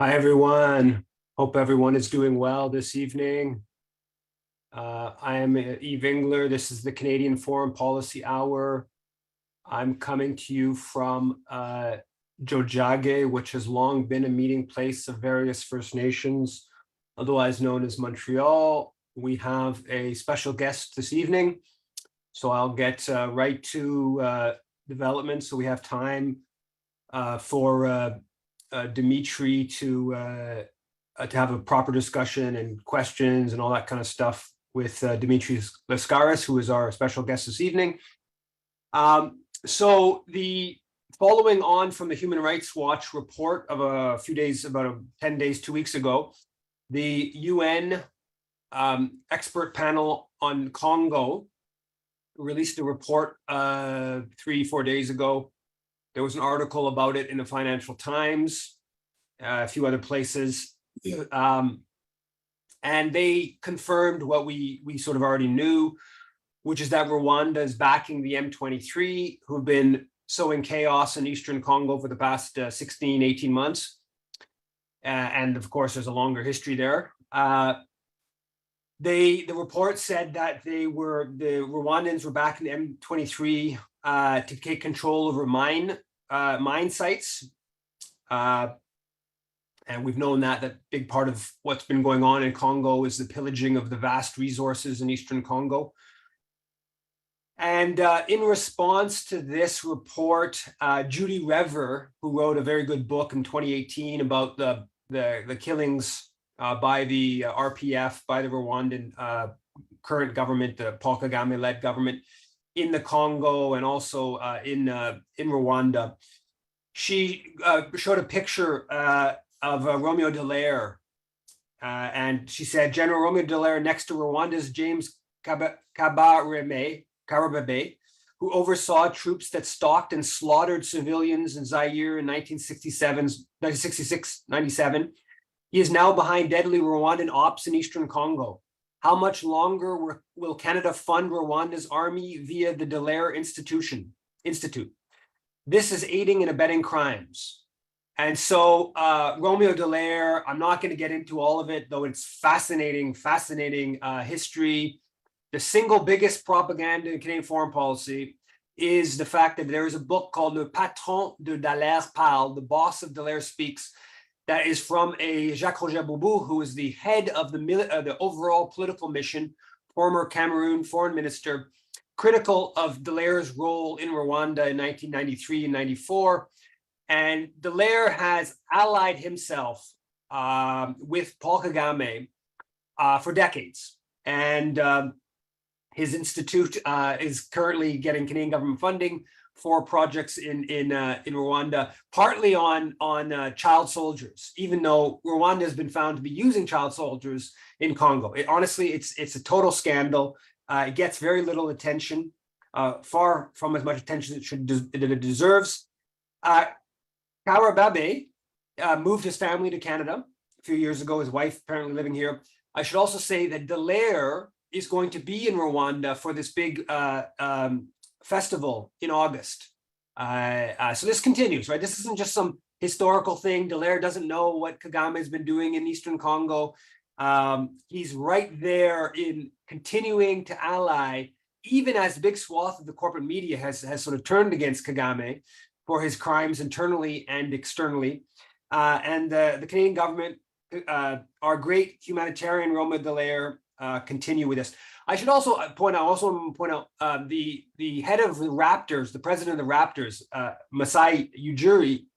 Hi, everyone. Hope everyone is doing well this evening. I am Yves Engler. This is the Canadian Foreign Policy Hour. I'm coming to you from Jojage, which has long been a meeting place of various First Nations, otherwise known as Montreal. We have a special guest this evening, so I'll get right to development so we have time for Dimitri to have a proper discussion and questions and all that kind of stuff with Dimitri Lascaris, who is our special guest this evening. So the following on from the Human Rights Watch report of a few days, about 10 days, 2 weeks ago, the UN expert panel on Congo released a report 3-4 days ago. There was an article about it in the Financial Times, a few other places. And they confirmed what we sort of already knew, which is that Rwanda is backing the M23, who've been sowing chaos in Eastern Congo for the past 16, 18 months. And of course, there's a longer history there. The report said that the Rwandans were backing the M23 to take control over mine sites. And we've known that big part of what's been going on in Congo is the pillaging of the vast resources in Eastern Congo. And in response to this report, Judy Rever, who wrote a very good book in 2018 about the killings by the RPF, by the Rwandan current government, the Paul Kagame-led government in the Congo and also in Rwanda, she showed a picture of Romeo Dallaire, and she said, General Romeo Dallaire next to Rwanda's James Kabarebe, who oversaw troops that stalked and slaughtered civilians in Zaire in 1966-97. He is now behind deadly Rwandan ops in Eastern Congo. How much longer will Canada fund Rwanda's army via the Dallaire Institute? This is aiding and abetting crimes. And so Romeo Dallaire, I'm not going to get into all of it, though it's fascinating history. The single biggest propaganda in Canadian foreign policy is the fact that there is a book called Le Patron de Dallaire Parle, The Boss of Dallaire Speaks, that is from a Jacques Roger Boubou, who is the head of the overall political mission, former Cameroon foreign minister, critical of Dallaire's role in Rwanda in 1993 and 94. And Dallaire has allied himself with Paul Kagame for decades. And his institute is currently getting Canadian government funding for projects in Rwanda, partly on child soldiers, even though Rwanda has been found to be using child soldiers in Congo. Honestly, it's a total scandal. It gets very little attention, far from as much attention as it deserves. Karababe moved his family to Canada a few years ago, his wife apparently living here. I should also say that Dallaire is going to be in Rwanda for this big festival in August. So this continues, right? This isn't just some historical thing. Dallaire doesn't know what Kagame has been doing in Eastern Congo. He's right there in continuing to ally, even as the big swath of the corporate media has sort of turned against Kagame for his crimes internally and externally. And the Canadian government, our great humanitarian Romeo Dallaire, continue with this. I should also point out, the head of the Raptors, the president of the Raptors, Masai Ujiri,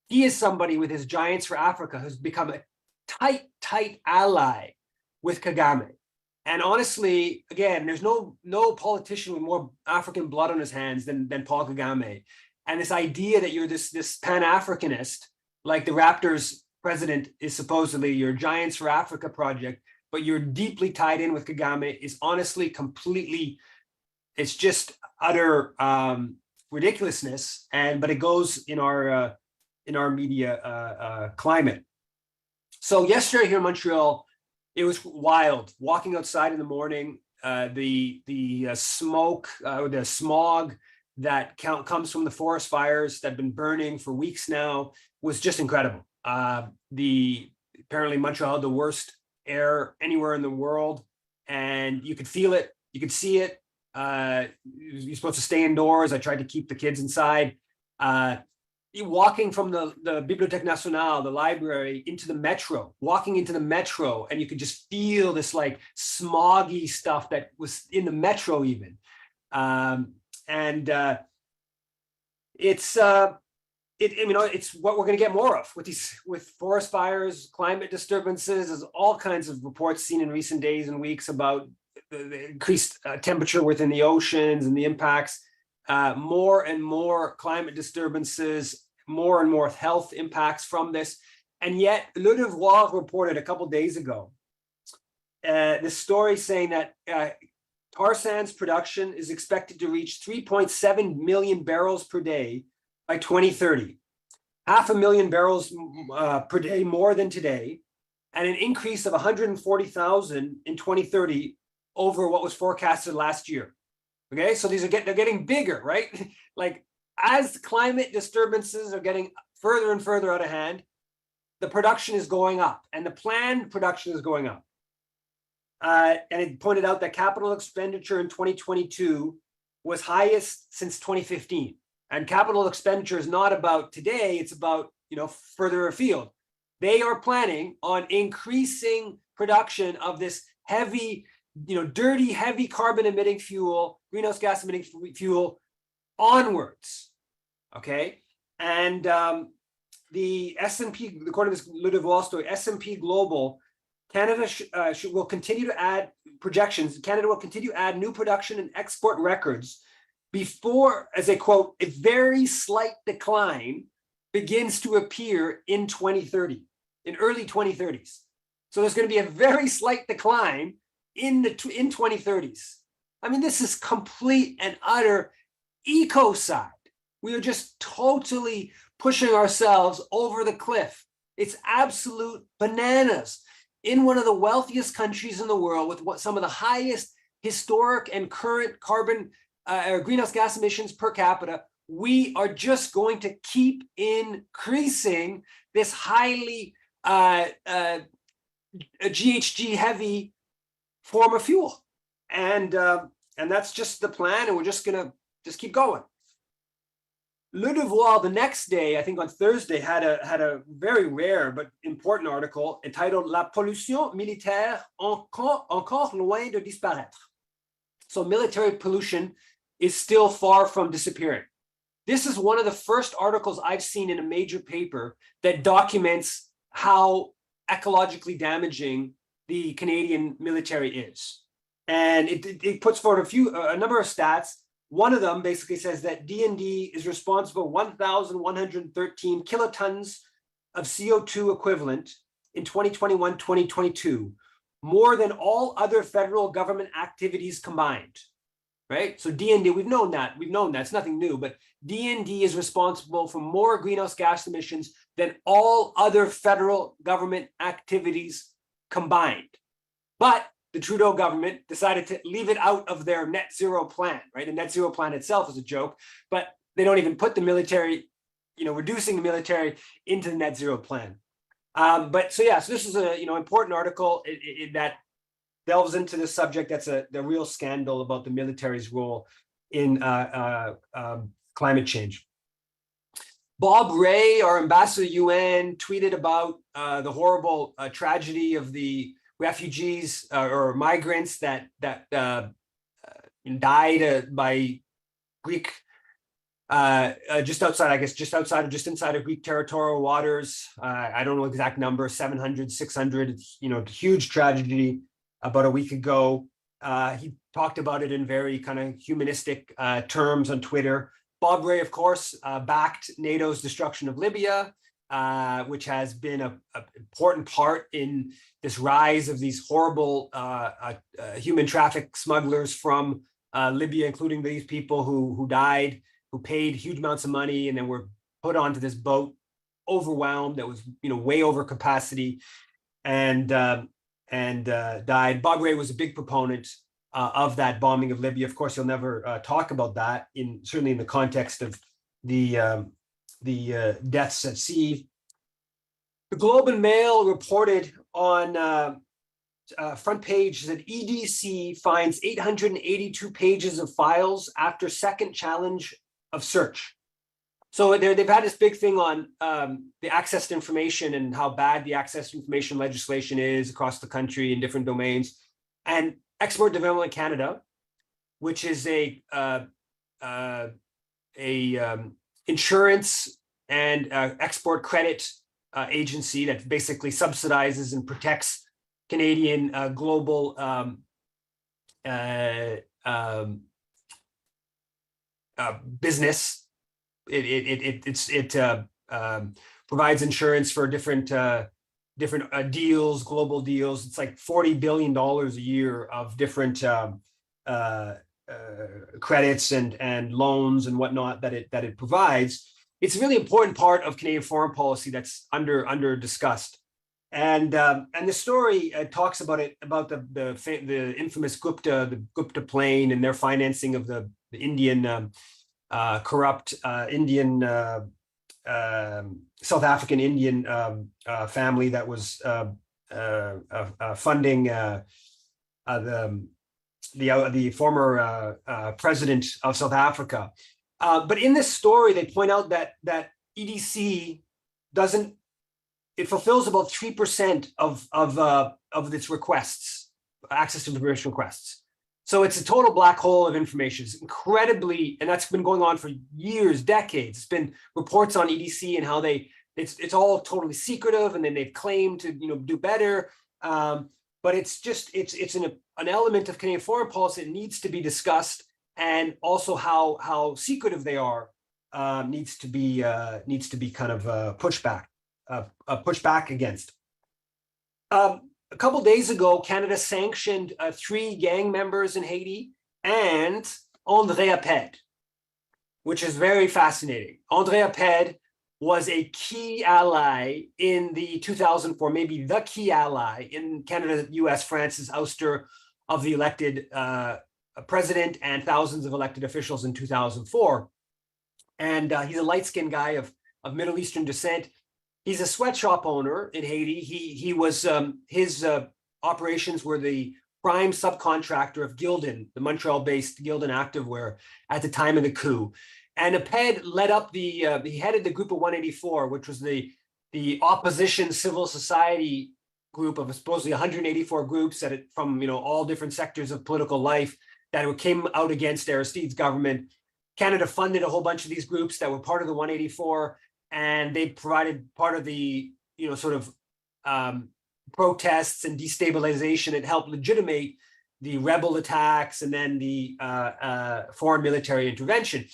he is somebody with his Giants for Africa who's become a tight ally with Kagame. And honestly, again, there's no politician with more African blood on his hands than Paul Kagame. And this idea that you're this Pan-Africanist, like the Raptors president is supposedly your Giants for Africa project, but you're deeply tied in with Kagame, is honestly completely, it's just utter ridiculousness. But it goes in our media climate. So yesterday here in Montreal, it was wild. Walking outside in the morning, the smoke, the smog that comes from the forest fires that have been burning for weeks now was just incredible. Apparently Montreal, the worst air anywhere in the world, and you could feel it, you could see it. You're supposed to stay indoors. I tried to keep the kids inside. Walking from the Bibliothèque Nationale, the library, into the metro, walking into the metro, and you could just feel this like smoggy stuff that was in the metro even. It's it's what we're going to get more of with forest fires, climate disturbances. There's all kinds of reports seen in recent days and weeks about the increased temperature within the oceans and the impacts. More and more climate disturbances, more and more health impacts from this. And yet, Le Devoir reported a couple of days ago this story saying that tar sands production is expected to reach 3.7 million barrels per day by 2030. 500,000 barrels per day more than today, and an increase of 140,000 in 2030 over what was forecasted last year. Okay, so they're getting bigger, right? Like as climate disturbances are getting further and further out of hand, the production is going up, and the planned production is going up. And it pointed out that capital expenditure in 2022 was highest since 2015. And capital expenditure is not about today; it's about further afield. They are planning on increasing production of this heavy, dirty, heavy carbon emitting fuel, greenhouse gas emitting fuel onwards. Okay. And the S&P, according to this Le Devoir story, S&P Global, Canada will continue to add projections. Canada will continue to add new production and export records before, as they quote, a very slight decline begins to appear in 2030, in early 2030s. So there's going to be a very slight decline in 2030s. I mean, this is complete and utter ecocide. We are just totally pushing ourselves over the cliff. It's absolute bananas. In one of the wealthiest countries in the world, with some of the highest historic and current carbon or greenhouse gas emissions per capita, we are just going to keep increasing this highly GHG heavy form of fuel, and that's just the plan, and we're just gonna keep going. Le Devoir the next day, I think on Thursday, had a very rare but important article entitled "La pollution militaire encore loin de disparaître." So military pollution is still far from disappearing. This is one of the first articles I've seen in a major paper that documents how ecologically damaging the Canadian military is. And it puts forward a number of stats. One of them basically says that D&D is responsible for 1,113 kilotons of CO2 equivalent in 2021-2022, more than all other federal government activities combined. Right? So D&D, we've known that. It's nothing new, but D&D is responsible for more greenhouse gas emissions than all other federal government activities combined. But the Trudeau government decided to leave it out of their net zero plan, right? The net zero plan itself is a joke, but they don't even put the military, reducing the military into the net zero plan. So this is a important article that delves into this subject. That's the real scandal about the military's role in climate change. Bob Ray, our ambassador to the UN, tweeted about the horrible tragedy of the refugees or migrants that died by Greek, just inside of Greek territorial waters. I don't know the exact number, 700, 600. It's huge tragedy. About a week ago, he talked about it in very kind of humanistic terms on Twitter. Bob Ray, of course, backed NATO's destruction of Libya, which has been an important part in this rise of these horrible human traffic smugglers from Libya, including these people who died, who paid huge amounts of money and then were put onto this boat, overwhelmed, that was way over capacity, and died. Bob Ray was a big proponent of that bombing of Libya. Of course, he'll never talk about that, certainly in the context of the deaths at sea. The Globe and Mail reported on front page that EDC finds 882 pages of files after second challenge of search. So they've had this big thing on the access to information and how bad the access to information legislation is across the country in different domains. And Export Development Canada, which is a insurance and export credit agency that basically subsidizes and protects Canadian global business. It provides insurance for different deals, global deals. It's like $40 billion a year of different credits and loans and whatnot that it provides. It's a really important part of Canadian foreign policy that's under discussed. And the story talks about the infamous the Gupta plane and their financing of the Indian corrupt Indian South African Indian family that was funding the former president of South Africa. But in this story, they point out that EDC doesn't. It fulfills about 3% of its requests, access to information requests. So it's a total black hole of information. It's incredibly, and that's been going on for years, decades. It's been reports on EDC and how it's all totally secretive, and then they've claimed to do better. But it's an element of Canadian foreign policy that needs to be discussed, and also how secretive they are needs to be kind of pushed back against. A couple days ago, Canada sanctioned 3 gang members in Haiti and André Aped, which is very fascinating. André Aped was a key ally in the 2004, maybe the key ally in Canada, US, France's ouster of the elected president and thousands of elected officials in 2004. And he's a light-skinned guy of Middle Eastern descent. He's a sweatshop owner in Haiti. He was his operations were the prime subcontractor of Gildan, the Montreal-based Gildan Activewear, at the time of the coup. And Aped led up he headed the group of 184, which was the opposition civil society group of supposedly 184 groups from all different sectors of political life that came out against Aristide's government. Canada funded a whole bunch of these groups that were part of the 184. And they provided part of the, sort of protests and destabilization that helped legitimate the rebel attacks and then the foreign military intervention.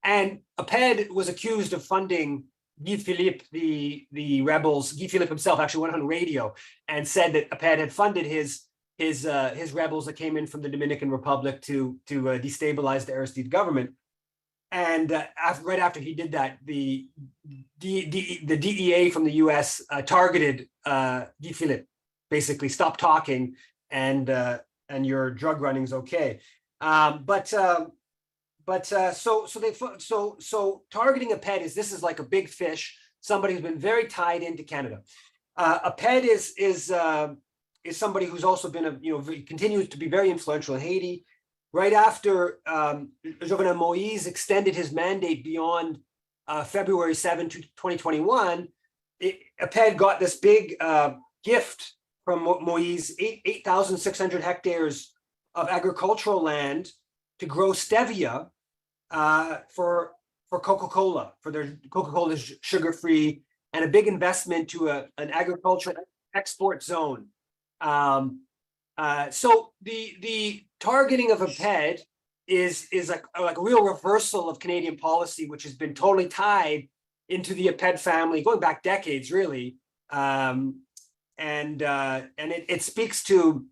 And Aped was accused of funding Guy Philippe, the rebels. Guy Philippe himself actually went on radio and said that Aped had funded his rebels that came in from the Dominican Republic to destabilize the Aristide government. And right after he did that, the DEA from the US targeted Guy Philippe, basically stop talking and your drug running's okay. So targeting Aped is like a big fish, somebody who's been very tied into Canada. Aped is somebody who's also been continues to be very influential in Haiti. Right after Jovenel Moïse extended his mandate beyond February 7, 2021, Aped got this big gift from Moïse, 8,600 hectares of agricultural land to grow stevia for Coca-Cola, for their Coca-Cola's sugar-free, and a big investment to an agricultural export zone. So the targeting of Aped is like a real reversal of Canadian policy, which has been totally tied into the Aped family going back decades, really, and it speaks to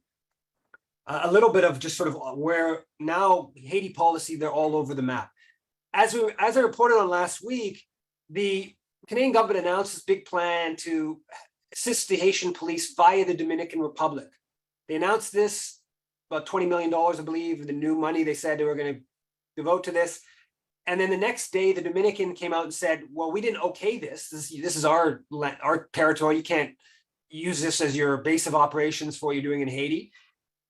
a little bit of just sort of where now Haiti policy, they're all over the map. As I reported on last week, the Canadian government announced this big plan to assist the Haitian police via the Dominican Republic. They announced this, about $20 million, I believe, the new money they said they were going to devote to this. And then the next day, the Dominican came out and said, well, we didn't okay this. This is our territory. You can't use this as your base of operations for what you're doing in Haiti.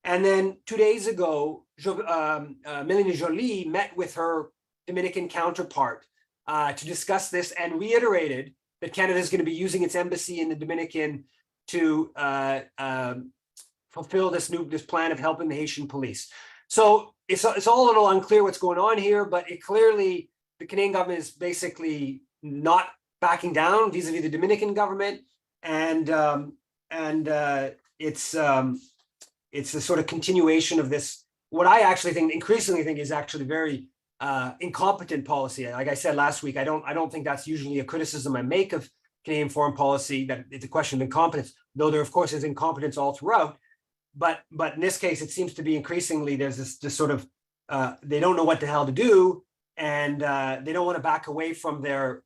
And then 2 days ago, Mélanie Joly met with her Dominican counterpart to discuss this and reiterated that Canada is going to be using its embassy in the Dominican to fulfill this plan of helping the Haitian police. So it's all a little unclear what's going on here, but it clearly, the Canadian government is basically not backing down vis-a-vis the Dominican government, and it's a sort of continuation of this, what I actually increasingly think is actually very incompetent policy. Like I said last week, I don't think that's usually a criticism I make of Canadian foreign policy, that it's a question of incompetence, though there of course is incompetence all throughout. But in this case, it seems to be increasingly there's this sort of they don't know what the hell to do, and they don't want to back away from their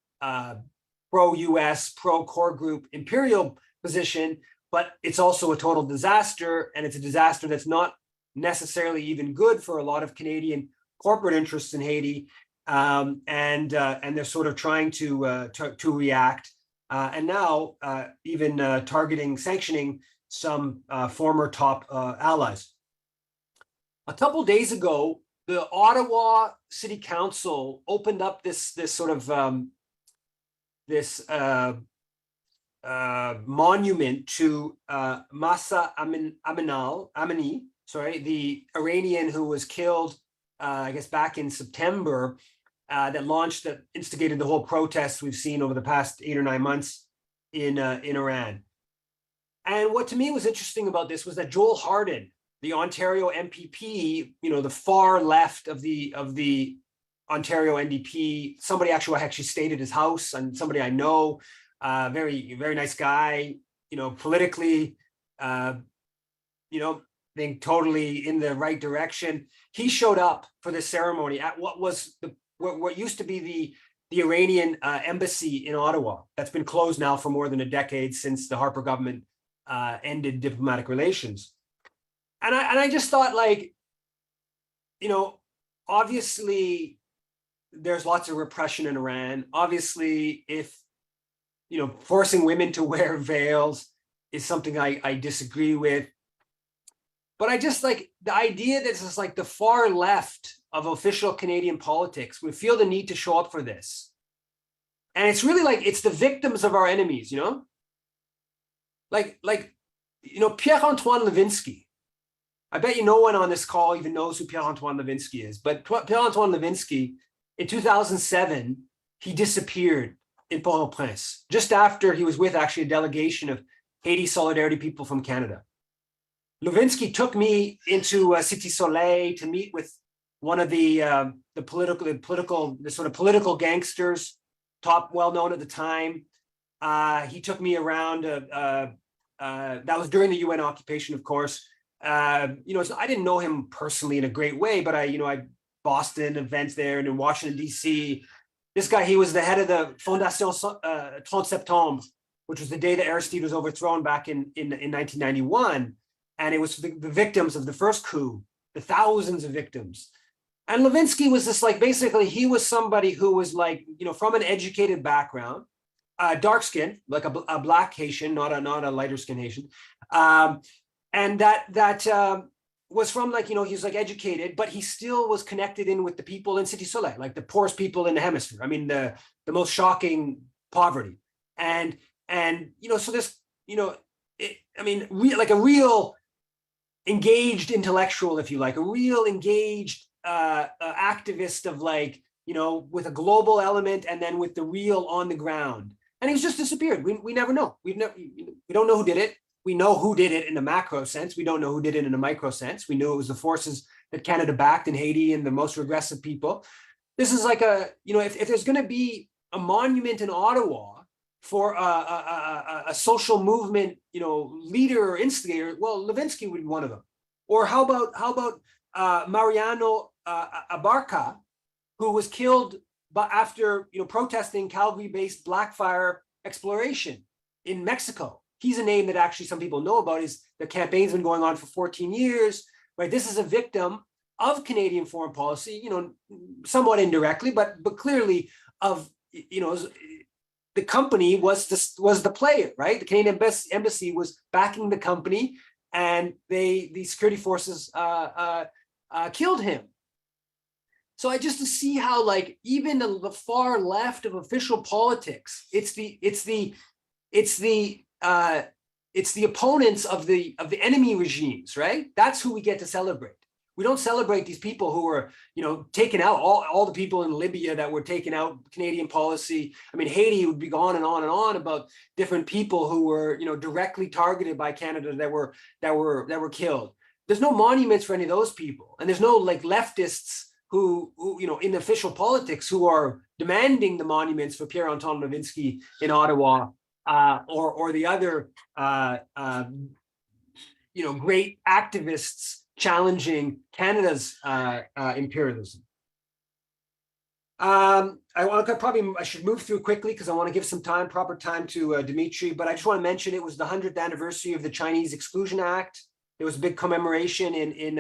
pro-US, pro-core group imperial position. But it's also a total disaster, and it's a disaster that's not necessarily even good for a lot of Canadian corporate interests in Haiti, and they're sort of trying to react, and now even sanctioning some former top allies. A couple days ago, the Ottawa City Council opened up this sort of monument to Massa Amini, the Iranian who was killed, I guess, back in September, that instigated the whole protests we've seen over the past 8 or 9 months in Iran. And what to me was interesting about this was that Joel Harden, the Ontario MPP, the far left of the Ontario NDP, somebody actually stayed at his house, and somebody I know, very, very nice guy, politically, I think totally in the right direction. He showed up for this ceremony at what used to be the Iranian embassy in Ottawa. That's been closed now for more than a decade since the Harper government ended diplomatic relations. And I just thought, like, obviously there's lots of repression in Iran. Obviously, if forcing women to wear veils is something I disagree with. But I just like the idea that this is like the far left of official Canadian politics would feel the need to show up for this. And it's really like, it's the victims of our enemies, like Pierre-Antoine Levinsky. I bet no one on this call even knows who Pierre-Antoine Levinsky is, but Pierre-Antoine Levinsky, in 2007, he disappeared in Port-au-Prince, just after he was with actually a delegation of Haiti Solidarity people from Canada. Levinsky took me into Cité Soleil to meet with one of the sort of political gangsters, top well-known at the time. He took me around, that was during the UN occupation, of course. So I didn't know him personally in a great way, but I Boston events there and in Washington, D.C. This guy, he was the head of the Fondation 30 Septembre, which was the day that Aristide was overthrown back in 1991. And it was the victims of the first coup, the thousands of victims. And Levinsky was this, like, basically he was somebody who was like, from an educated background, dark skin, like a black Haitian, not a lighter skin Haitian. And that was from, like, he's like educated, but he still was connected in with the people in Cité Soleil, like the poorest people in the hemisphere. I mean, the most shocking poverty. And so this, like a real engaged intellectual, if you like, a real engaged activist of, like, with a global element and then with the real on the ground. And he's just disappeared. We never know. We don't know who did it. We know who did it in the macro sense. We don't know who did it in the micro sense. We knew it was the forces that Canada backed in Haiti and the most regressive people. This is like if there's going to be a monument in Ottawa for a social movement, leader or instigator, well, Levinsky would be one of them. Or how about Mariano Abarca, who was killed after protesting Calgary-based Blackfire exploration in Mexico. He's a name that actually some people know about. The campaign's been going on for 14 years, right? This is a victim of Canadian foreign policy, somewhat indirectly, but clearly of, the company was the player, right? The Canadian embassy was backing the company, and the security forces killed him. So I just to see how, like, even the far left of official politics, it's the opponents of the enemy regimes, right? That's who we get to celebrate. We don't celebrate these people who were, taken out, all the people in Libya that were taken out, Canadian policy. I mean, Haiti would be on and on and on about different people who were, directly targeted by Canada that were killed. There's no monuments for any of those people. And there's no, like, leftists who in official politics who are demanding the monuments for Pierre-Antoine Levinsky in Ottawa, or the other, great activists challenging Canada's imperialism. I should move through quickly because I want to give some proper time to Dimitri, but I just want to mention it was the 100th anniversary of the Chinese Exclusion Act. There was a big commemoration in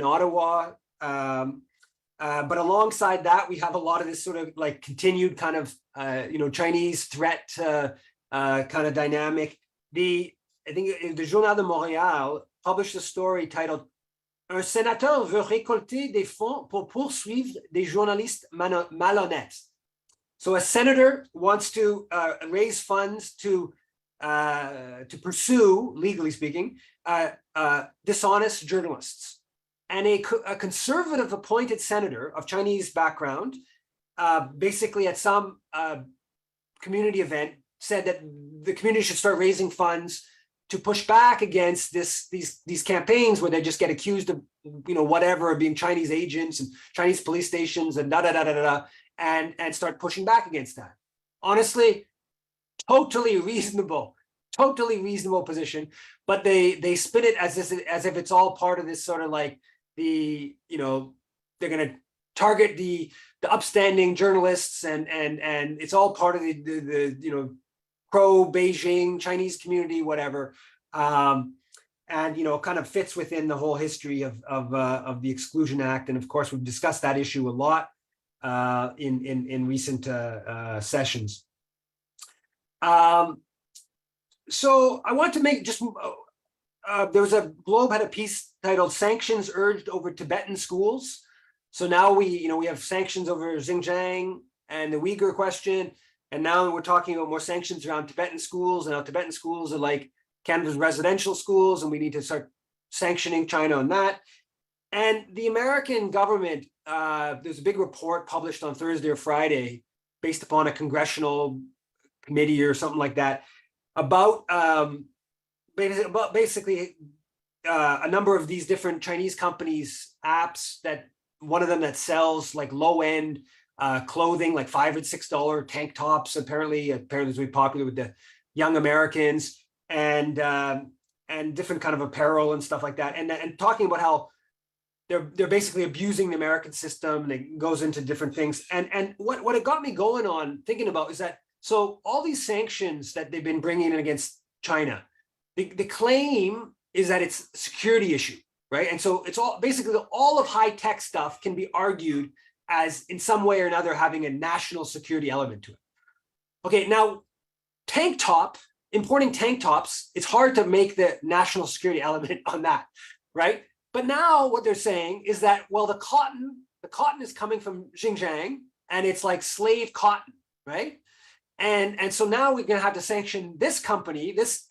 Ottawa. But alongside that, we have a lot of this sort of like continued kind of, Chinese threat kind of dynamic. I think the Journal de Montréal published a story titled "Un sénateur veut récolter des fonds pour poursuivre des journalistes malhonnêtes." So a senator wants to raise funds to pursue, legally speaking, dishonest journalists. And a conservative appointed senator of Chinese background, basically at some community event, said that the community should start raising funds to push back against these campaigns where they just get accused of, whatever, of being Chinese agents and Chinese police stations and and start pushing back against that. Honestly, totally reasonable position, but they spin it as if it's all part of this sort of like they're going to target the upstanding journalists and it's all part of the pro-Beijing Chinese community, whatever, and kind of fits within the whole history of the Exclusion Act. And of course, we've discussed that issue a lot in recent sessions. So I want to make just there was Globe had a piece titled "Sanctions Urged Over Tibetan Schools." So now we have sanctions over Xinjiang and the Uyghur question. And now we're talking about more sanctions around Tibetan schools, and how Tibetan schools are like Canada's residential schools, and we need to start sanctioning China on that. And the American government, there's a big report published on Thursday or Friday, based upon a congressional committee or something like that, about basically a number of these different Chinese companies' apps, that one of them that sells like low-end clothing, like $5 or $6 tank tops, apparently it's very popular with the young Americans, and different kind of apparel and stuff like that, and talking about how they're basically abusing the American system, and it goes into different things. And what it got me going on thinking about is that, so all these sanctions that they've been bringing in against China, the claim is that it's a security issue, right? And so it's all basically all of high tech stuff can be argued as in some way or another having a national security element to it. Okay, now importing tank tops, it's hard to make the national security element on that, right? But now what they're saying is that, well, the cotton is coming from Xinjiang, and it's like slave cotton, right? And so now we're going to have to sanction this company, this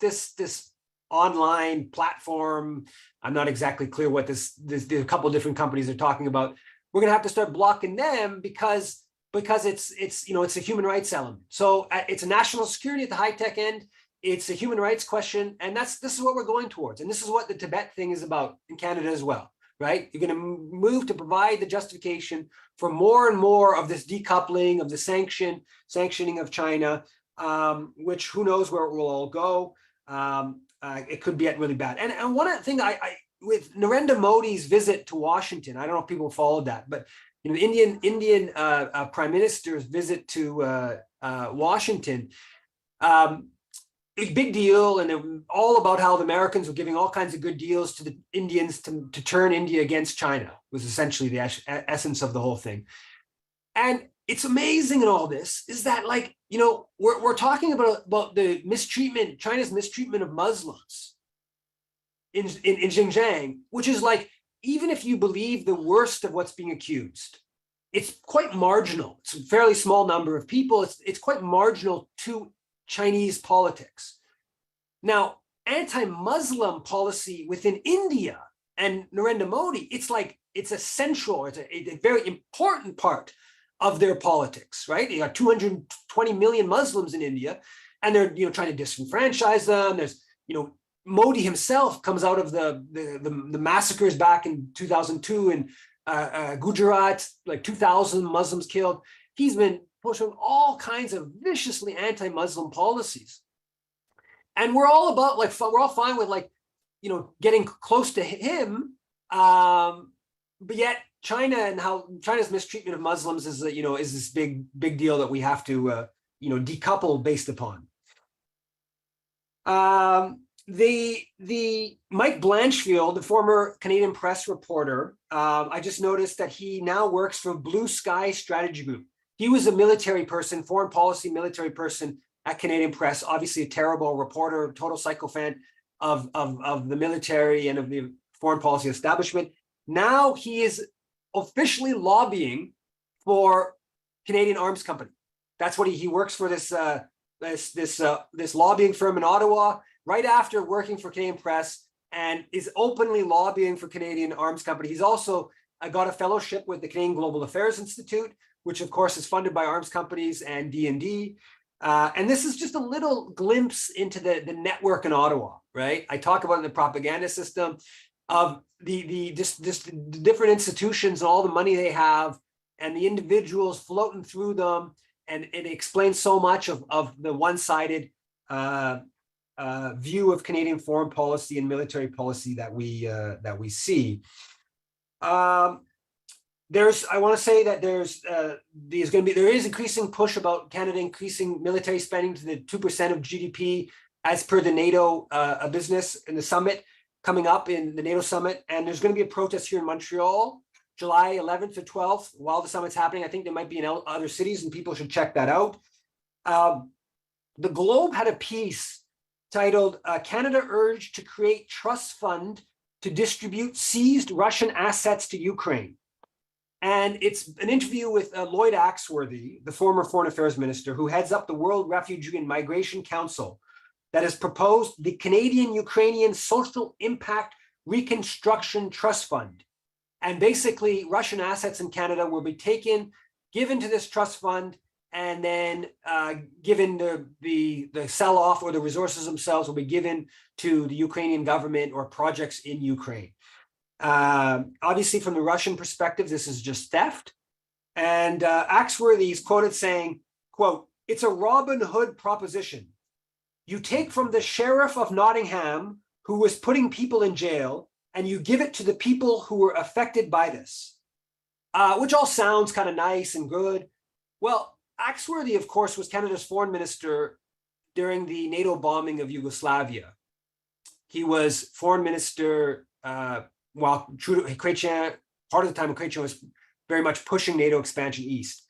online platform. I'm not exactly clear what this a couple of different companies are talking about. We're going to have to start blocking them because it's a human rights element. So it's a national security at the high tech end. It's a human rights question, and this is what we're going towards, and this is what the Tibet thing is about in Canada as well, right? You're going to move to provide the justification for more and more of this decoupling of the sanctioning of China, which who knows where it will all go. It could get really bad. And one thing with Narendra Modi's visit to Washington, I don't know if people followed that, but the Indian Prime Minister's visit to Washington, a big deal, and all about how the Americans were giving all kinds of good deals to the Indians to turn India against China, was essentially the essence of the whole thing. And it's amazing in all this is that, like, you know, we're talking about the mistreatment, China's mistreatment of Muslims in Xinjiang, which is like, even if you believe the worst of what's being accused, it's quite marginal. It's a fairly small number of people. It's quite marginal to Chinese politics. Now, anti-Muslim policy within India and Narendra Modi, it's like, it's essential. It's a very important part of their politics, right? You got 220 million Muslims in India, and they're, you know, trying to disenfranchise them. There's, you know, Modi himself comes out of the massacres back in 2002 in Gujarat, like 2,000 Muslims killed. He's been pushing all kinds of viciously anti-Muslim policies. And we're all about, like, we're all fine with, like, you know, getting close to him. But yet China and how China's mistreatment of Muslims is, you know, is this big deal that we have to, you know, decouple based upon. The Mike Blanchfield, the former Canadian Press reporter, I just noticed that he now works for Blue Sky Strategy Group. He was a military person, foreign policy military person at Canadian Press, obviously a terrible reporter, total sycophant of the military and of the foreign policy establishment. Now he is officially lobbying for Canadian Arms Company. That's what he works for, this lobbying firm in Ottawa, right after working for Canadian Press, and is openly lobbying for Canadian Arms Company. He's also got a fellowship with the Canadian Global Affairs Institute, which of course is funded by arms companies and D&D. And this is just a little glimpse into the network in Ottawa, right? I talk about the propaganda system of the different institutions and all the money they have, and the individuals floating through them, and it explains so much of the one-sided view of Canadian foreign policy and military policy that we see. I want to say that there is increasing push about Canada increasing military spending to the 2% of GDP as per the NATO business in the summit coming up, in the NATO summit. And there's going to be a protest here in Montreal, July 11th to 12th, while the summit's happening. I think there might be in other cities, and people should check that out. The Globe had a piece titled, Canada urged to create trust fund to distribute seized Russian assets to Ukraine. And it's an interview with Lloyd Axworthy, the former Foreign Affairs Minister, who heads up the World Refugee and Migration Council that has proposed the Canadian-Ukrainian Social Impact Reconstruction Trust Fund. And basically, Russian assets in Canada will be given to this trust fund, and then given the sell-off, or the resources themselves will be given to the Ukrainian government or projects in Ukraine. Obviously, from the Russian perspective, this is just theft. And Axworthy is quoted saying, quote, "It's a Robin Hood proposition. You take from the sheriff of Nottingham, who was putting people in jail, and you give it to the people who were affected by this," which all sounds kind of nice and good. Well, Axworthy, of course, was Canada's foreign minister during the NATO bombing of Yugoslavia. He was foreign minister while Chrétien, part of the time Chrétien was very much pushing NATO expansion east.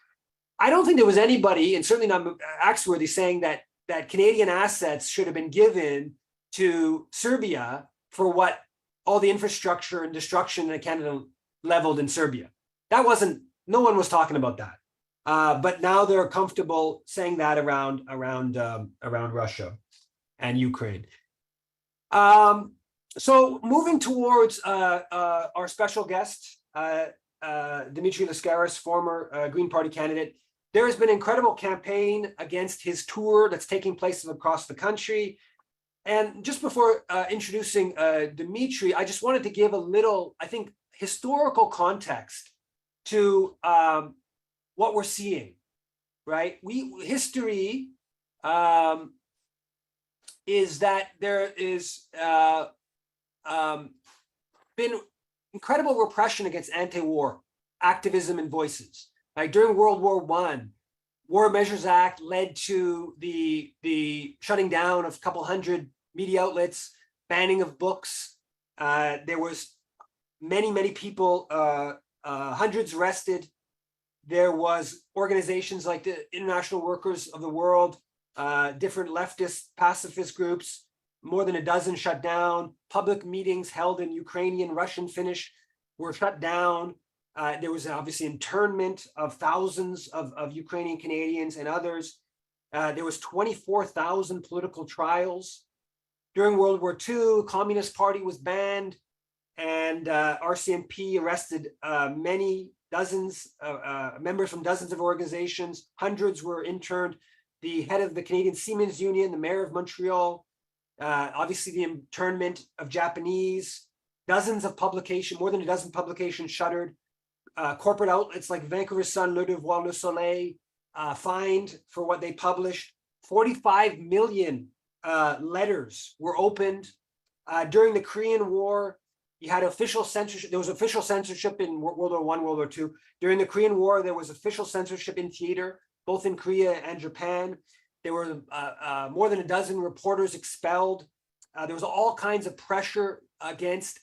I don't think there was anybody, and certainly not Axworthy, saying that Canadian assets should have been given to Serbia for what all the infrastructure and destruction that Canada leveled in Serbia. That wasn't, no one was talking about that. But now they're comfortable saying that around Russia and Ukraine. So moving towards our special guest, Dimitri Lascaris, former Green Party candidate. There has been an incredible campaign against his tour that's taking place across the country. And just before introducing Dimitri, I just wanted to give a little, I think, historical context to what we're seeing, right? History is that there is been incredible repression against anti-war activism and voices. Like during World War I, War Measures Act led to the shutting down of a couple hundred media outlets, banning of books. There was many people, hundreds arrested. There was organizations like the International Workers of the World, different leftist pacifist groups, more than a dozen shut down. Public meetings held in Ukrainian, Russian, Finnish were shut down. There was obviously internment of thousands of Ukrainian Canadians and others. There was 24,000 political trials. During World War II, Communist Party was banned, and RCMP arrested many dozens members from dozens of organizations. Hundreds were interned. The head of the Canadian Seamen's Union, the mayor of Montreal, obviously the internment of Japanese, dozens of publications, more than a dozen publications shuttered. Corporate outlets like Vancouver Sun, Le Devoir, Le Soleil, fined for what they published. 45 million letters were opened. During the Korean War, you had official censorship. There was official censorship in World War I, World War II. During the Korean War, there was official censorship in theater, both in Korea and Japan. There were more than a dozen reporters expelled. There was all kinds of pressure against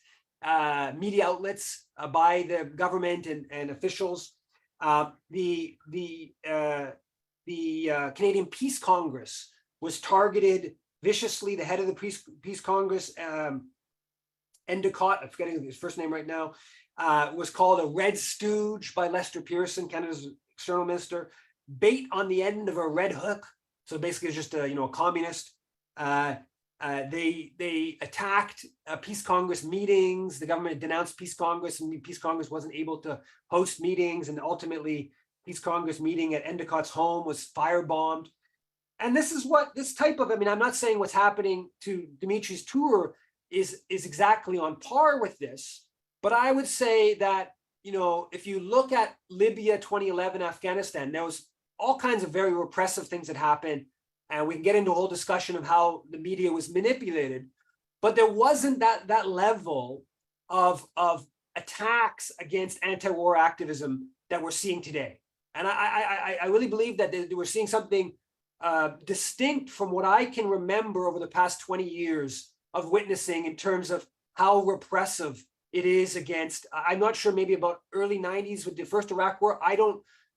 media outlets by the government and officials. The Canadian Peace Congress was targeted viciously. The head of the Peace Congress, Endicott, I'm forgetting his first name right now, was called a red stooge by Lester Pearson, Canada's external minister. Bait on the end of a red hook. So basically, it's just a communist. They attacked Peace Congress meetings. The government denounced Peace Congress, and Peace Congress wasn't able to host meetings. And ultimately, Peace Congress meeting at Endicott's home was firebombed. And this is what this type of, I mean, I'm not saying what's happening to Dimitri's tour is exactly on par with this, but I would say that, if you look at Libya, 2011, Afghanistan, there was all kinds of very repressive things that happened. And we can get into a whole discussion of how the media was manipulated, but there wasn't that level of attacks against anti-war activism that we're seeing today. And I really believe that we're seeing something distinct from what I can remember over the past 20 years of witnessing in terms of how repressive it is against, I'm not sure, maybe about early 90s with the first Iraq war.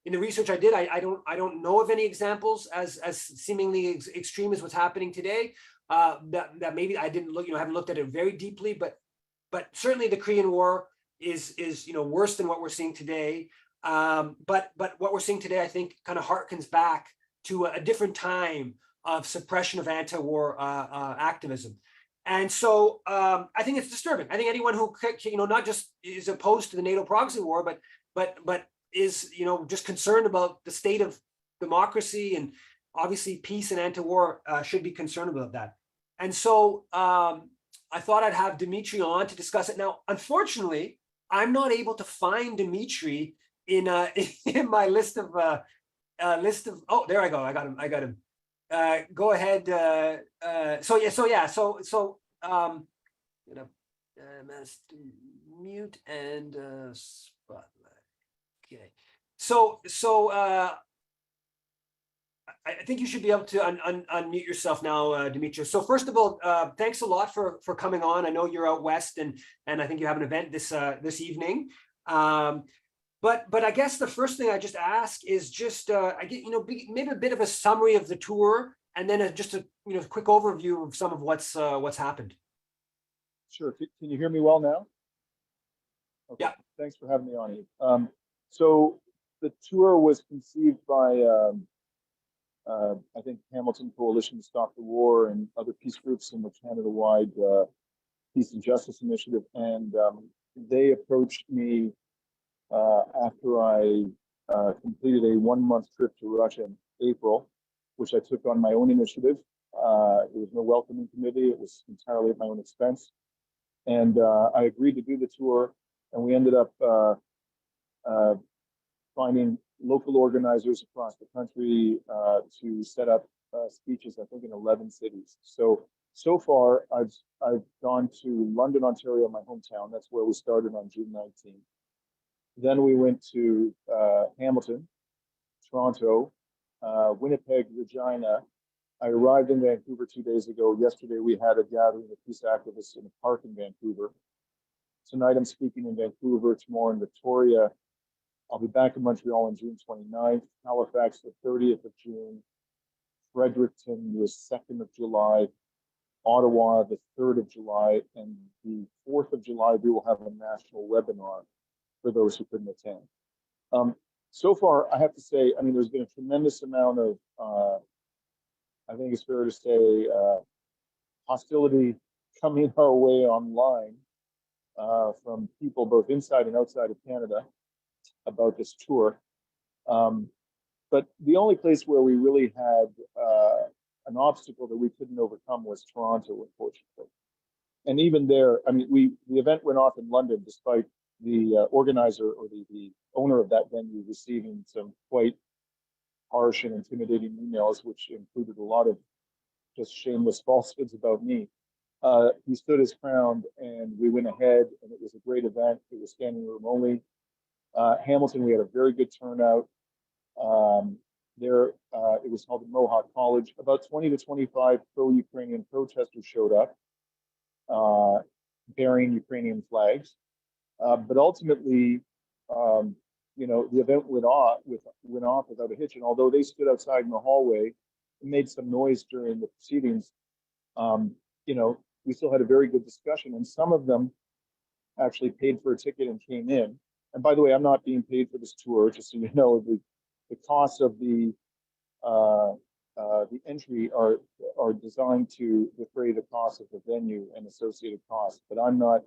In the research I did, I don't know of any examples as seemingly extreme as what's happening today. That maybe I didn't look, haven't looked at it very deeply, but certainly the Korean War is worse than what we're seeing today. But what we're seeing today, I think, kind of harkens back to a different time of suppression of anti-war activism. And so I think it's disturbing. I think anyone who not just is opposed to the NATO proxy war, but is just concerned about the state of democracy and obviously peace and anti-war should be concerned about that. And so I thought I'd have Dimitri on to discuss it. Now, unfortunately, I'm not able to find Dimitri in my list of oh, there I go. I got him. Go ahead. Mute and spotlight. Okay. I think you should be able to unmute yourself now, Dimitri. So first of all, thanks a lot for coming on. I know you're out west, and I think you have an event this evening. But I guess the first thing I just ask is just maybe a bit of a summary of the tour, and then just a quick overview of some of what's happened. Sure. Can you hear me well now? Okay. Yeah. Thanks for having me on, Yves. So the tour was conceived by I think Hamilton Coalition to Stop the War and other peace groups in the Canada-wide Peace and Justice Initiative, and they approached me after I completed a 1-month trip to Russia in April, which I took on my own initiative. There was no welcoming committee. It was entirely at my own expense. And I agreed to do the tour, and we ended up finding local organizers across the country to set up speeches, I think, in 11 cities. So far, I've gone to London, Ontario, my hometown. That's where we started on June 19th. Then we went to Hamilton, Toronto, Winnipeg, Regina. I arrived in Vancouver 2 days ago. Yesterday, we had a gathering of peace activists in a park in Vancouver. Tonight, I'm speaking in Vancouver. Tomorrow in Victoria. I'll be back in Montreal on June 29th, Halifax the 30th of June, Fredericton the 2nd of July, Ottawa the 3rd of July, and the 4th of July, we will have a national webinar for those who couldn't attend. So far, I have to say, I mean, there's been a tremendous amount of, I think it's fair to say, hostility coming our way online from people both inside and outside of Canada about this tour. But the only place where we really had an obstacle that we couldn't overcome was Toronto, unfortunately. And even there, I mean, the event went off in London despite the organizer or the owner of that venue receiving some quite harsh and intimidating emails, which included a lot of just shameless falsehoods about me. He stood his ground and we went ahead, and it was a great event. It was standing room only. Hamilton, we had a very good turnout. It was held at Mohawk College. About 20 to 25 pro-Ukrainian protesters showed up, bearing Ukrainian flags. But ultimately, the event went off without a hitch. And although they stood outside in the hallway and made some noise during the proceedings, we still had a very good discussion. And some of them actually paid for a ticket and came in. And by the way, I'm not being paid for this tour, just so you know. The costs of the entry are designed to defray the cost of the venue and associated costs. But I'm not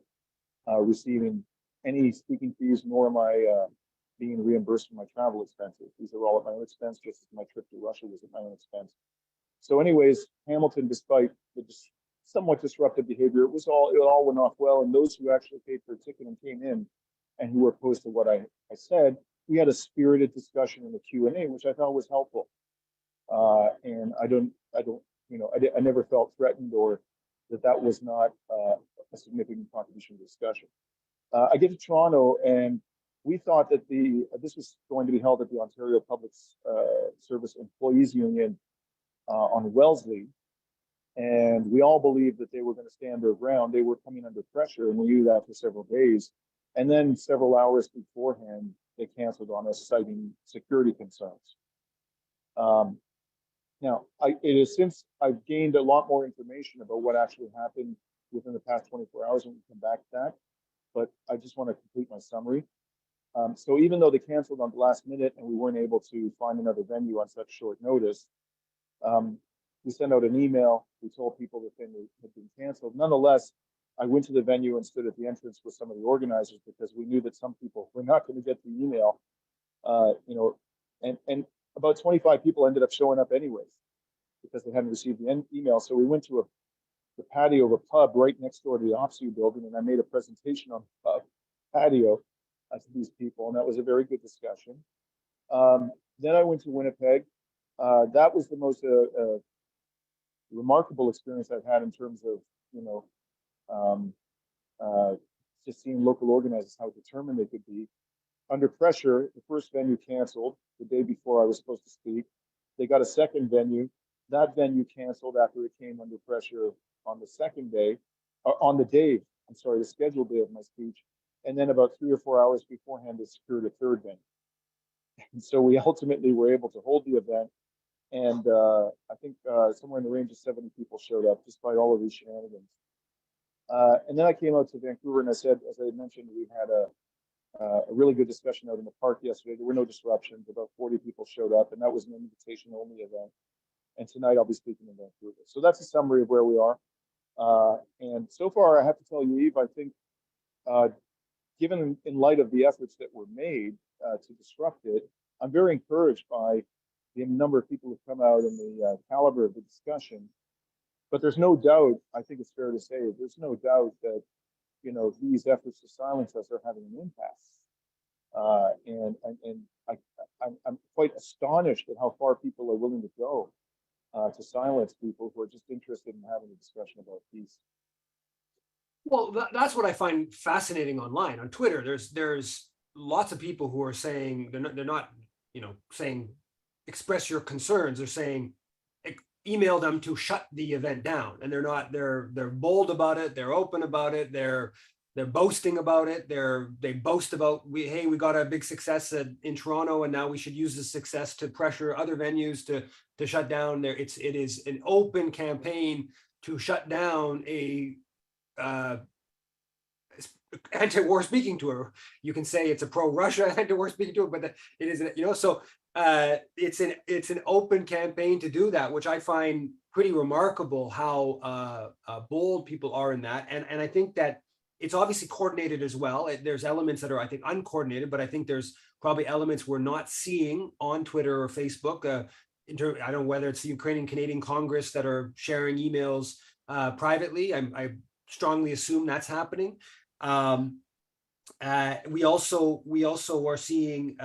receiving any speaking fees, nor am I being reimbursed for my travel expenses. These are all at my own expense, just as my trip to Russia was at my own expense. So anyways, Hamilton, despite the somewhat disruptive behavior, it all went off well. And those who actually paid for a ticket and came in and who were opposed to what I said, we had a spirited discussion in the Q&A, which I thought was helpful. And I never felt threatened or that was not a significant contribution to the discussion. I get to Toronto, and we thought that this was going to be held at the Ontario Public Service Employees Union on Wellesley, and we all believed that they were going to stand their ground. They were coming under pressure, and we knew that for several days. And then several hours beforehand, they canceled on us, citing security concerns. Now, it is since I've gained a lot more information about what actually happened within the past 24 hours, and we can come back to that. But I just want to complete my summary. So even though they canceled on the last minute and we weren't able to find another venue on such short notice, we sent out an email. We told people the venue had been canceled. Nonetheless, I went to the venue and stood at the entrance with some of the organizers because we knew that some people were not going to get the email. And about 25 people ended up showing up anyways because they hadn't received the email. So we went to the patio of a pub right next door to the OPSU building, and I made a presentation on the pub patio to these people, and that was a very good discussion. Then I went to Winnipeg. That was the most remarkable experience I've had in terms of, just seeing local organizers, how determined they could be. Under pressure, the first venue canceled the day before I was supposed to speak. They got a second venue. That venue canceled after it came under pressure on the second day, the scheduled day of my speech. And then about 3 or 4 hours beforehand, they secured a third venue. And so we ultimately were able to hold the event. And I think somewhere in the range of 70 people showed up despite all of these shenanigans. And then I came out to Vancouver, and I said, as I mentioned, we had a really good discussion out in the park yesterday. There were no disruptions. About 40 people showed up, and that was an invitation-only event. And tonight I'll be speaking in Vancouver. So that's a summary of where we are. And so far, I have to tell you, Yves, I think, given in light of the efforts that were made to disrupt it, I'm very encouraged by the number of people who've come out and the caliber of the discussion. But there's no doubt, I think it's fair to say, there's no doubt that, these efforts to silence us are having an impact. And I'm quite astonished at how far people are willing to go to silence people who are just interested in having a discussion about peace. Well, that's what I find fascinating online. On Twitter, there's lots of people who are saying they're not saying express your concerns. They're saying, email them to shut the event down, and they're bold about it. They're open about it. They're boasting about it. They boast about, hey, we got a big success in Toronto, and now we should use this success to pressure other venues to shut down. It is an open campaign to shut down a anti-war speaking tour. You can say it's a pro-Russia anti-war speaking tour, but it is, so it's an open campaign to do that, which I find pretty remarkable how bold people are in that. And I think that it's obviously coordinated as well. There's elements that are, I think, uncoordinated, but I think there's probably elements we're not seeing on Twitter or Facebook. I don't know whether it's the Ukrainian Canadian Congress that are sharing emails privately. I strongly assume that's happening. We also are seeing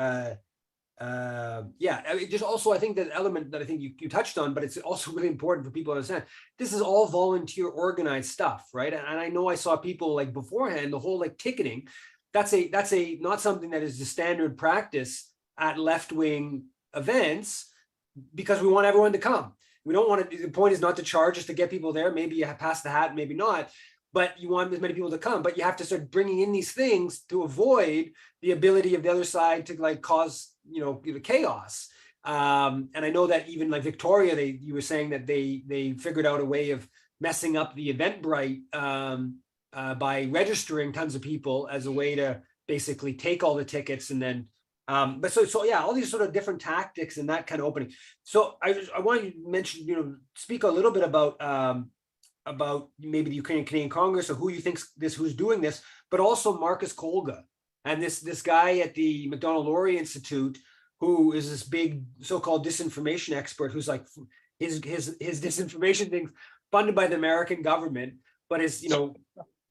just also, I think that element that I think you touched on, but it's also really important for people to understand, this is all volunteer organized stuff, right? And I know I saw people like beforehand, the whole like ticketing, that's not something that is the standard practice at left-wing events, because we want everyone to come. We don't want to, the point is not to charge us to get people there. Maybe you pass the hat, maybe not, but you want as many people to come, but you have to start bringing in these things to avoid the ability of the other side to like cause, the chaos. And I know that even like Victoria, you were saying that they figured out a way of messing up the Eventbrite by registering tons of people as a way to basically take all the tickets and then, but so yeah, all these sort of different tactics and that kind of opening. So I want you to mention, speak a little bit about maybe the Ukrainian Canadian Congress or who you think who's doing this, but also Marcus Kolga and this guy at the Macdonald-Laurier Institute, who is this big so-called disinformation expert, who's like his disinformation things funded by the American government, but is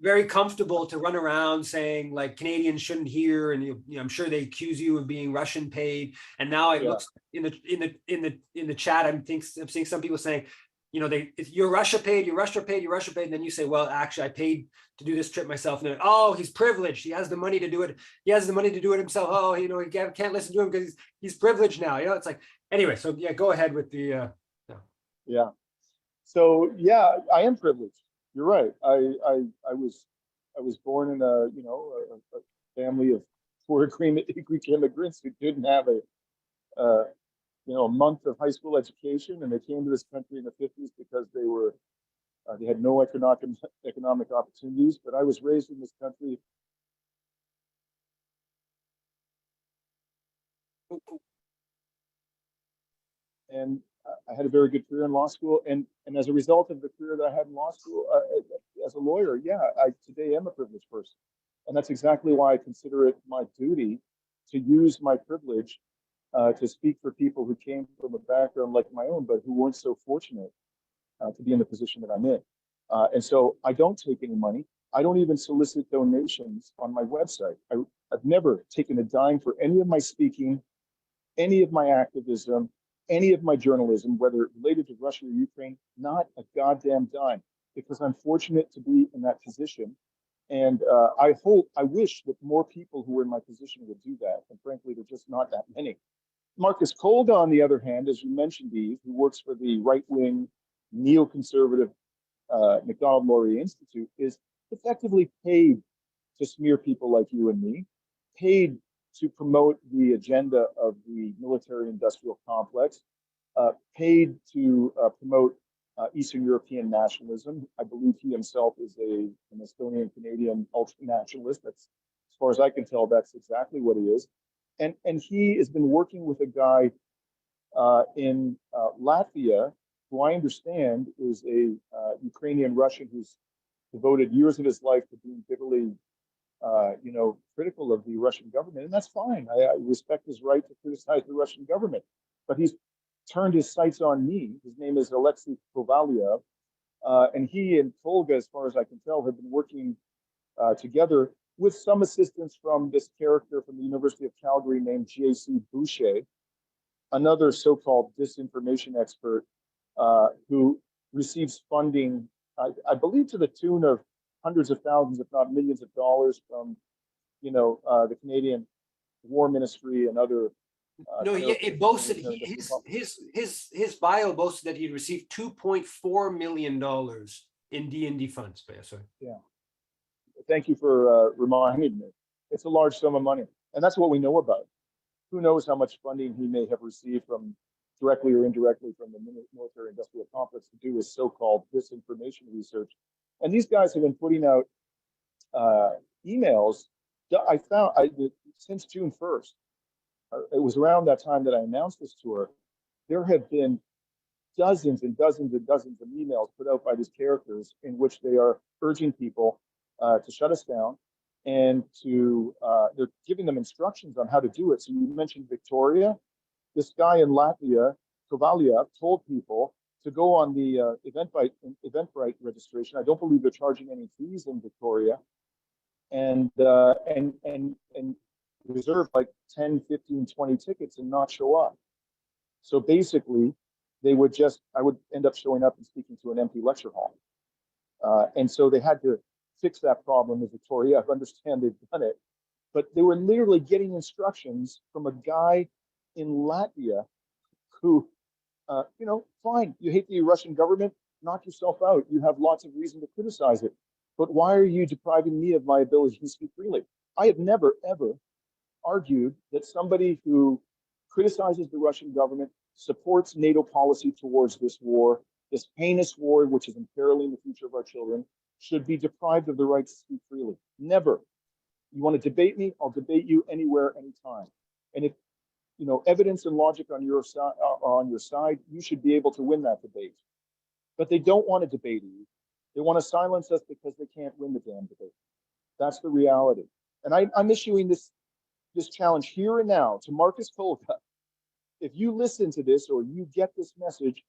very comfortable to run around saying like Canadians shouldn't hear, and I'm sure they accuse you of being Russian paid. And now it looks in the chat, I'm seeing some people saying, you're Russia paid, and then you say, well, actually, I paid to do this trip myself. And oh, he's privileged. He has the money to do it. He has the money to do it himself. Oh, he can't listen to him because he's privileged now. It's like, anyway. So yeah, go ahead with the. Yeah. So yeah, I am privileged. You're right. I was born in a family of poor Greek immigrants who didn't have a month of high school education, and they came to this country in the 50s because they had no economic opportunities. But I was raised in this country. And I had a very good career in law school, and as a result of the career that I had in law school, as a lawyer, I today am a privileged person, and that's exactly why I consider it my duty to use my privilege to speak for people who came from a background like my own, but who weren't so fortunate to be in the position that I'm in. And so I don't take any money. I don't even solicit donations on my website. I've never taken a dime for any of my speaking, any of my activism, any of my journalism, whether related to Russia or Ukraine, not a goddamn dime, because I'm fortunate to be in that position. And I wish that more people who were in my position would do that. And frankly, there's just not that many. Marcus Kolga, on the other hand, as you mentioned, Yves, who works for the right-wing neoconservative Macdonald-Laurier Institute, is effectively paid to smear people like you and me, paid to promote the agenda of the military-industrial complex, paid to promote Eastern European nationalism. I believe he himself is an Estonian-Canadian ultra-nationalist. That's, as far as I can tell, that's exactly what he is. And he has been working with a guy in Latvia, who I understand is a Ukrainian Russian who's devoted years of his life to being bitterly, critical of the Russian government, and that's fine. I respect his right to criticize the Russian government, but he's turned his sights on me. His name is Alexei Kovalyev, and he and Kolga, as far as I can tell, have been working together with some assistance from this character from the University of Calgary named J.C. Boucher, another so-called disinformation expert who receives funding, I believe, to the tune of hundreds of thousands, if not millions of dollars from, the Canadian War Ministry and other, No, I know it boasted military industrial complex. his bio boasted that he'd received $2.4 million in D&D funds. But yeah, sorry. Yeah. Thank you for reminding me. It's a large sum of money, and that's what we know about. Who knows how much funding he may have received from directly or indirectly from the military industrial complex to do his so-called disinformation research. And these guys have been putting out emails. I found since June 1st. It was around that time that I announced this tour. There have been dozens and dozens and dozens of emails put out by these characters in which they are urging people to shut us down and to they're giving them instructions on how to do it. So you mentioned Victoria. This guy in Latvia, Kovalia, told people to go on the Eventbrite registration. I don't believe they're charging any fees in Victoria, and reserve like 10, 15, 20 tickets and not show up. So basically, I would end up showing up and speaking to an empty lecture hall. And so they had to fix that problem in Victoria. I understand they've done it, but they were literally getting instructions from a guy in Latvia who, fine, you hate the Russian government, knock yourself out. You have lots of reason to criticize it. But why are you depriving me of my ability to speak freely? I have never, ever argued that somebody who criticizes the Russian government, supports NATO policy towards this war, this heinous war, which is imperiling the future of our children, should be deprived of the right to speak freely. Never. You want to debate me? I'll debate you anywhere, anytime. And if evidence and logic on your side, you should be able to win that debate. But they don't want to debate you. They want to silence us because they can't win the damn debate. That's the reality. And I'm issuing this challenge here and now to Marcus Kolka. If you listen to this or you get this message,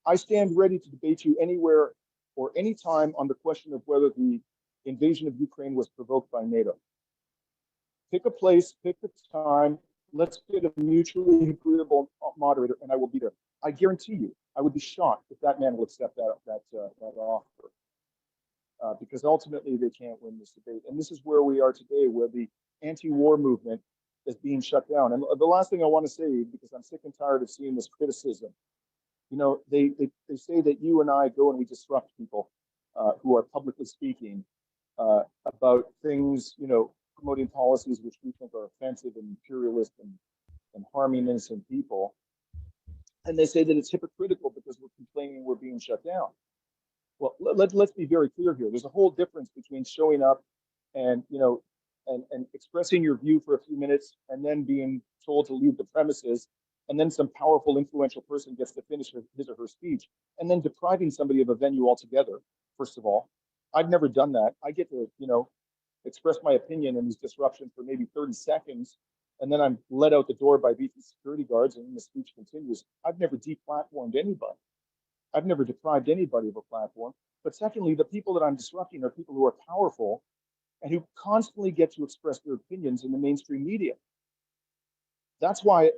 I stand ready to debate you anywhere or anytime on the question of whether the invasion of Ukraine was provoked by NATO. Pick a place, pick a time. Let's get a mutually agreeable moderator, and I will be there. I guarantee you, I would be shocked if that man will accept that offer, because ultimately they can't win this debate. And this is where we are today, where the anti-war movement is being shut down. And the last thing I want to say, because I'm sick and tired of seeing this criticism, they say that you and I go and we disrupt people who are publicly speaking about things, promoting policies which we think are offensive and imperialist and harming innocent people. And they say that it's hypocritical because we're complaining we're being shut down. Well, let's be very clear here. There's a whole difference between showing up and, and expressing your view for a few minutes and then being told to leave the premises, and then some powerful, influential person gets to finish his or her speech, and then depriving somebody of a venue altogether. First of all, I've never done that. I get to, express my opinion in these disruptions for maybe 30 seconds, and then I'm led out the door by beefy security guards, and then the speech continues. I've never deplatformed anybody. I've never deprived anybody of a platform. But secondly, the people that I'm disrupting are people who are powerful and who constantly get to express their opinions in the mainstream media. That's why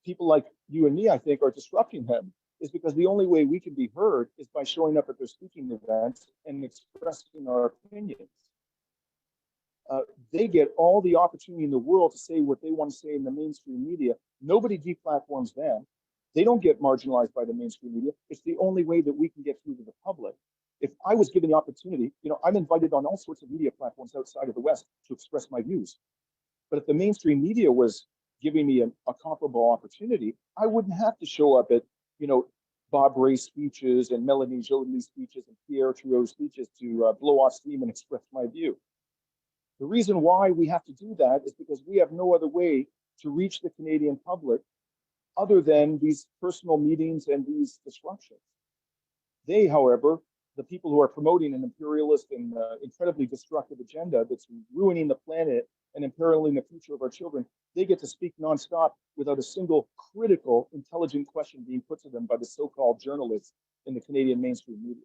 people like you and me, I think, are disrupting them, is because the only way we can be heard is by showing up at their speaking events and expressing our opinions. They get all the opportunity in the world to say what they want to say in the mainstream media. Nobody deplatforms them. They don't get marginalized by the mainstream media. It's the only way that we can get through to the public. If I was given the opportunity, I'm invited on all sorts of media platforms outside of the West to express my views. But if the mainstream media was giving me a comparable opportunity, I wouldn't have to show up at, Bob Ray's speeches and Melanie Joly's speeches and Pierre Trudeau's speeches to blow off steam and express my view. The reason why we have to do that is because we have no other way to reach the Canadian public other than these personal meetings and these disruptions. They, however, the people who are promoting an imperialist and incredibly destructive agenda that's ruining the planet and imperiling the future of our children, they get to speak nonstop without a single critical, intelligent question being put to them by the so-called journalists in the Canadian mainstream media.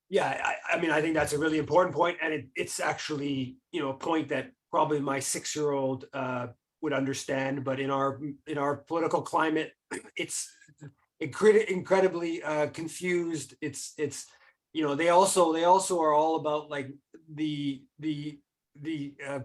Yeah, I mean, I think that's a really important point, and it's actually, a point that probably my 6-year-old would understand. But in our political climate, it's incredibly confused. It's they also are all about like the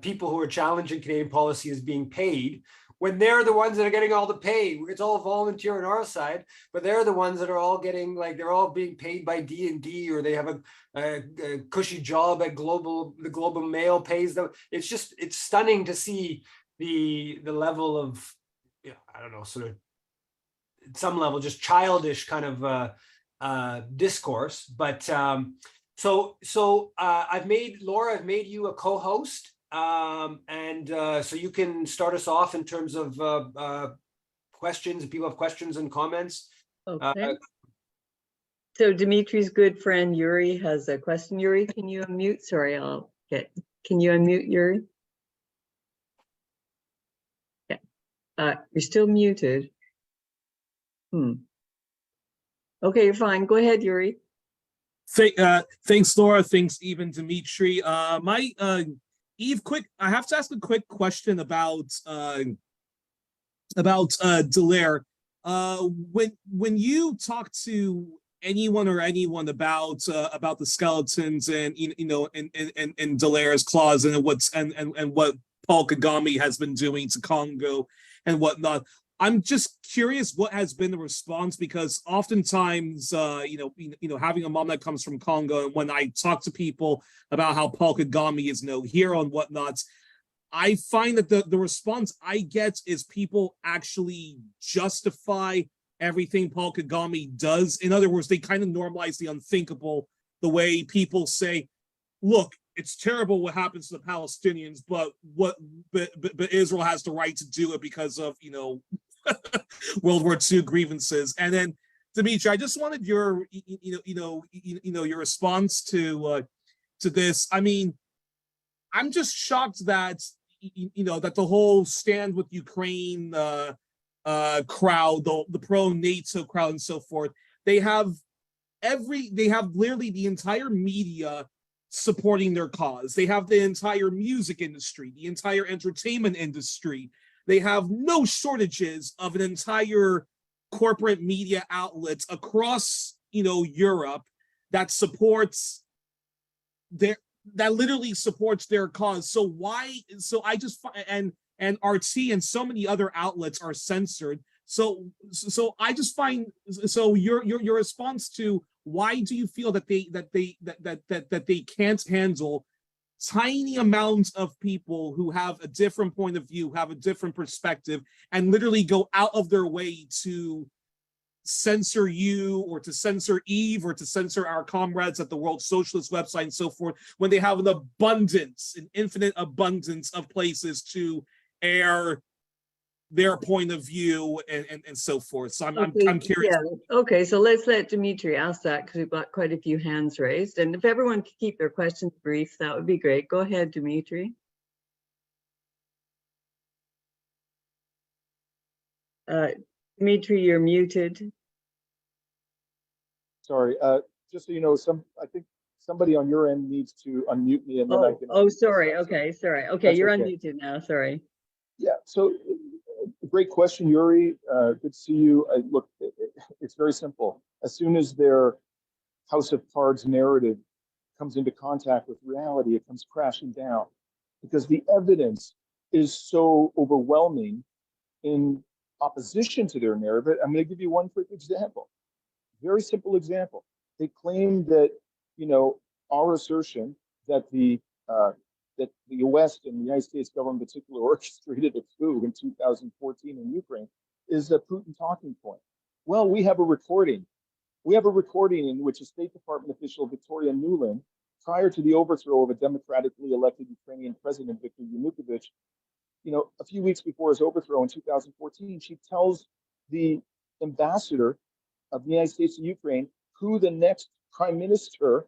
people who are challenging Canadian policy is being paid, when they're the ones that are getting all the pay. It's all volunteer on our side, but they're the ones that are all getting, like, they're all being paid by D&D, or they have a cushy job at the Global Mail pays them. It's stunning to see the level of, I don't know, sort of at some level just childish kind of discourse. But I've made you a co-host, and so you can start us off in terms of questions. If people have questions and comments. Okay. So Dimitri's good friend Yuri has a question. Yuri, can you unmute? Sorry, can you unmute Yuri? Yeah. You're still muted. Okay, you're fine. Go ahead, Yuri. Thanks, Laura. Thanks, Yves and Dimitri. Yves, I have to ask a quick question about derail. When you talk to anyone about the skeletons and and derail's clause and what Paul Kagame has been doing to Congo and whatnot, I'm just curious what has been the response, because oftentimes, having a mom that comes from Congo, and when I talk to people about how Paul Kagame is no hero and whatnot, I find that the response I get is people actually justify everything Paul Kagame does. In other words, they kind of normalize the unthinkable, the way people say, look, it's terrible what happens to the Palestinians, but Israel has the right to do it because of, World War II grievances. And then, Dimitri, I just wanted your your response to this. I mean, I'm just shocked that that the whole stand with Ukraine crowd, the pro-NATO crowd and so forth, they have literally the entire media supporting their cause. They have the entire music industry, the entire entertainment industry. They have no shortages of an entire corporate media outlets across, Europe that supports that literally supports their cause. So I just and RT and so many other outlets are censored. So I just find, so your response to why do you feel that they can't handle tiny amounts of people who have a different point of view, have a different perspective, and literally go out of their way to censor you or to censor Yves or to censor our comrades at the World Socialist website and so forth, when they have an infinite abundance of places to air their point of view and so forth. So I'm curious. Yeah. Okay, so let's let Dimitri ask that, because we've got quite a few hands raised. And if everyone could keep their questions brief, that would be great. Go ahead, Dimitri. Dimitri, you're muted. Sorry, just so you know, I think somebody on your end needs to unmute me, and then I can. Oh, sorry. Okay, sorry. Okay, That's you're okay. unmuted now. Sorry. Yeah. So, great question, Yuri. Good to see you. Look, it's very simple. As soon as their House of Cards narrative comes into contact with reality, it comes crashing down, because the evidence is so overwhelming in opposition to their narrative. I'm going to give you one quick example. Very simple example. They claim that, our assertion that the West and the United States government in particular orchestrated a coup in 2014 in Ukraine is a Putin talking point. Well, we have a recording. We have a recording in which a State Department official, Victoria Nuland, prior to the overthrow of a democratically elected Ukrainian president, Viktor Yanukovych, a few weeks before his overthrow in 2014, she tells the ambassador of the United States to Ukraine who the next prime minister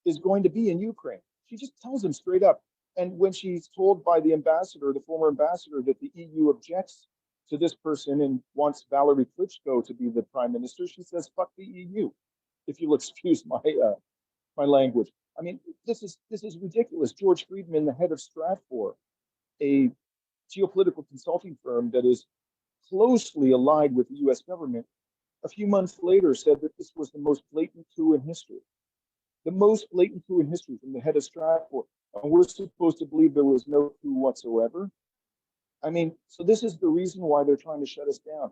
is going to be in Ukraine. She just tells him straight up. And when she's told by the ambassador, the former ambassador, that the EU objects to this person and wants Valery Klitschko to be the prime minister, she says, "Fuck the EU," if you'll excuse my language. I mean, this is ridiculous. George Friedman, the head of Stratfor, a geopolitical consulting firm that is closely allied with the U.S. government, a few months later said that this was the most blatant coup in history. The most blatant coup in history from the head of Stratfor. And we're supposed to believe there was no coup whatsoever. I mean, so this is the reason why they're trying to shut us down.